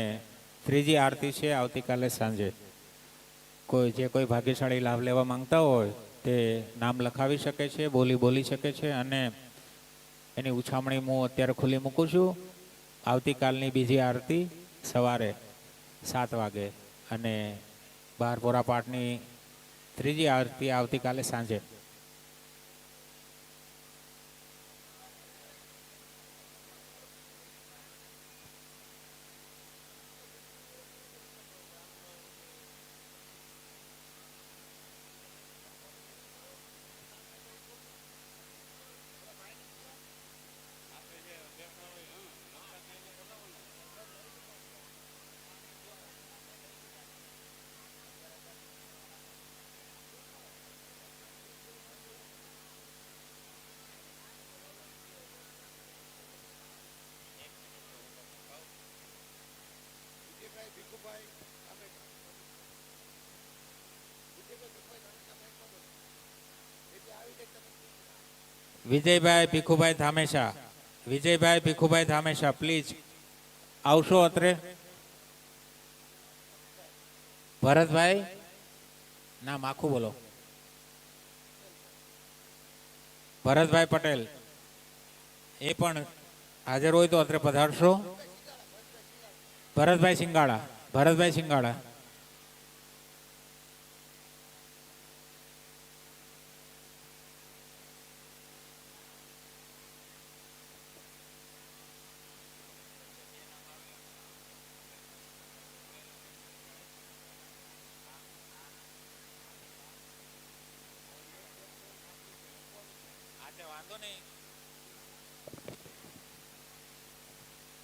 ત્રીજી આરતી છે આવતીકાલે સાંજે. કોઈ ભાગ્યશાળી લાભ લેવા માંગતા હોય તે નામ લખાવી શકે છે, બોલી શકે છે અને એની ઉછામણી હું અત્યારે ખુલ્લી મૂકું છું. આવતીકાલની બીજી આરતી સવારે 7 વાગે અને બહારપોરા પાઠની ત્રીજી આરતી આવતીકાલે સાંજે. વિજયભાઈ ભીખુભાઈ ધામેશા, વિજયભાઈ ભીખુભાઈ ધામેશા પ્લીઝ આવશો અત્રે. ભરતભાઈ નામ આખું બોલો. ભરતભાઈ પટેલ એ પણ હાજર હોય તો અત્રે પધારશો. ભરતભાઈ સિંગાળા, ભરતભાઈ સિંગાળા.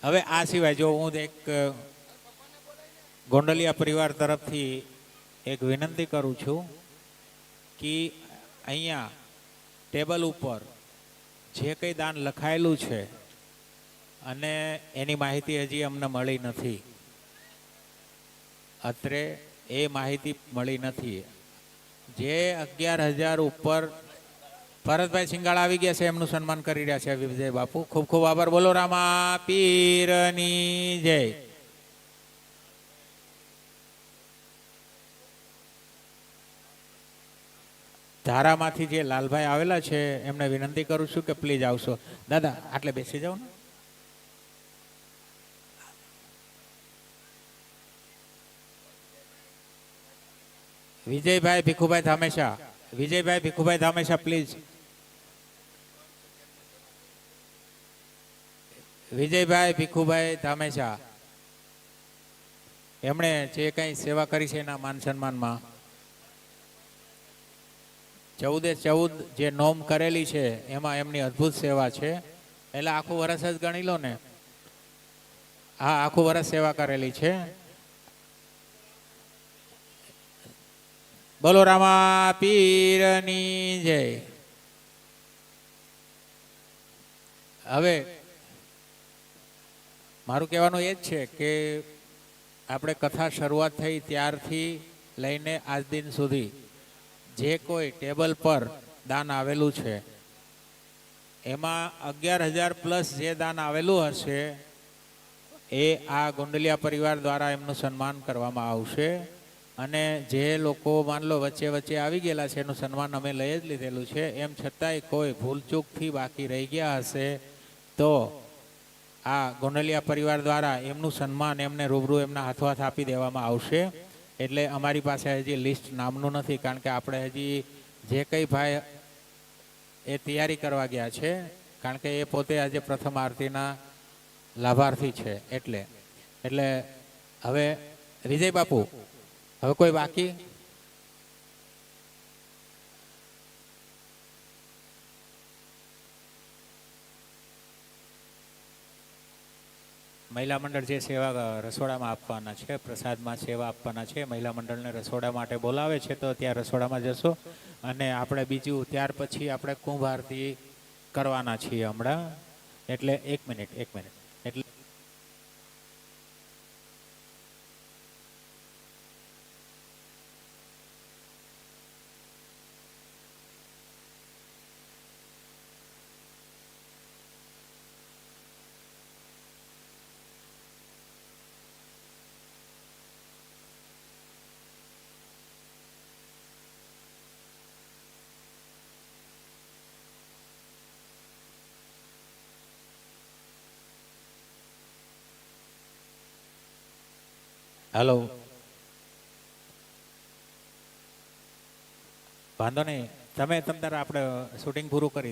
હવે આ સિવાય જો હું એક ગોંડલિયા પરિવાર તરફથી એક વિનંતી કરું છું કે અહીંયા ટેબલ ઉપર જે કંઈ દાન લખાયેલું છે અને એની માહિતી હજી અમને મળી નથી. અત્રે એ માહિતી મળી નથી. જે 11,000 ઉપર ભરતભાઈ સિંગાળા આવી ગયા છે, એમનું સન્માન કરી રહ્યા છે વિજય બાપુ. ખૂબ ખૂબ આભાર. બોલો રામા પીરની જય. ધારામાંથી જે લાલભાઈ આવેલા છે એમને વિનંતી કરું છું કે પ્લીઝ આવશો. દાદા આટલે બેસી જાઓ ને. વિજયભાઈ ભીખુભાઈ ધામેશા, વિજયભાઈ ભીખુભાઈ ધામેશા પ્લીઝ. વિજયભાઈ ભીખુભાઈ ધામેશા એમણે જે કંઈ સેવા કરી છે એના માન સન્માનમાં 14/14 જે નોમ કરેલી છે એમાં એમની અદ્ભુત સેવા છે. એટલે આખું વર્ષ જ ગણી લો ને. હા, આખું વર્ષ સેવા કરેલી છે. બોલો રામા પીરની જય. હવે મારું કહેવાનું એ જ છે કે આપણે કથા શરૂઆત થઈ ત્યારથી લઈને આજ દિન સુધી જે કોઈ ટેબલ પર દાન આવેલું છે એમાં 11,000+ જે દાન આવેલું હશે એ આ ગોંડલિયા પરિવાર દ્વારા એમનું સન્માન કરવામાં આવશે. અને જે લોકો માન લો વચ્ચે વચ્ચે આવી ગયેલા છે એનું સન્માન અમે લઈ જ લીધેલું છે. એમ છતાંય કોઈ ભૂલચૂકથી બાકી રહી ગયા હશે તો આ ગોંડલિયા પરિવાર દ્વારા એમનું સન્માન એમને રૂબરૂ એમના હાથોહાથ આપી દેવામાં આવશે. એટલે અમારી પાસે હજી લિસ્ટ નામનું નથી, કારણ કે આપણે હજી જે કંઈ ભાઈ એ તૈયારી કરવા ગયા છે, કારણ કે એ પોતે આજે પ્રથમ આરતીના લાભાર્થી છે. એટલે હવે વિજય બાપુ, હવે કોઈ બાકી? મહિલા મંડળ જે સેવા રસોડામાં આપવાના છે, પ્રસાદમાં સેવા આપવાના છે, મહિલા મંડળને રસોડા માટે બોલાવે છે તો ત્યાં રસોડામાં જશો. અને આપણે બીજું ત્યાર પછી આપણે કુંભ આરતી કરવાના છીએ હમણાં. એટલે એક મિનિટ એટલે હેલો, વાંધો નહીં, તમે તમ તારે આપણે શૂટિંગ પૂરું કરી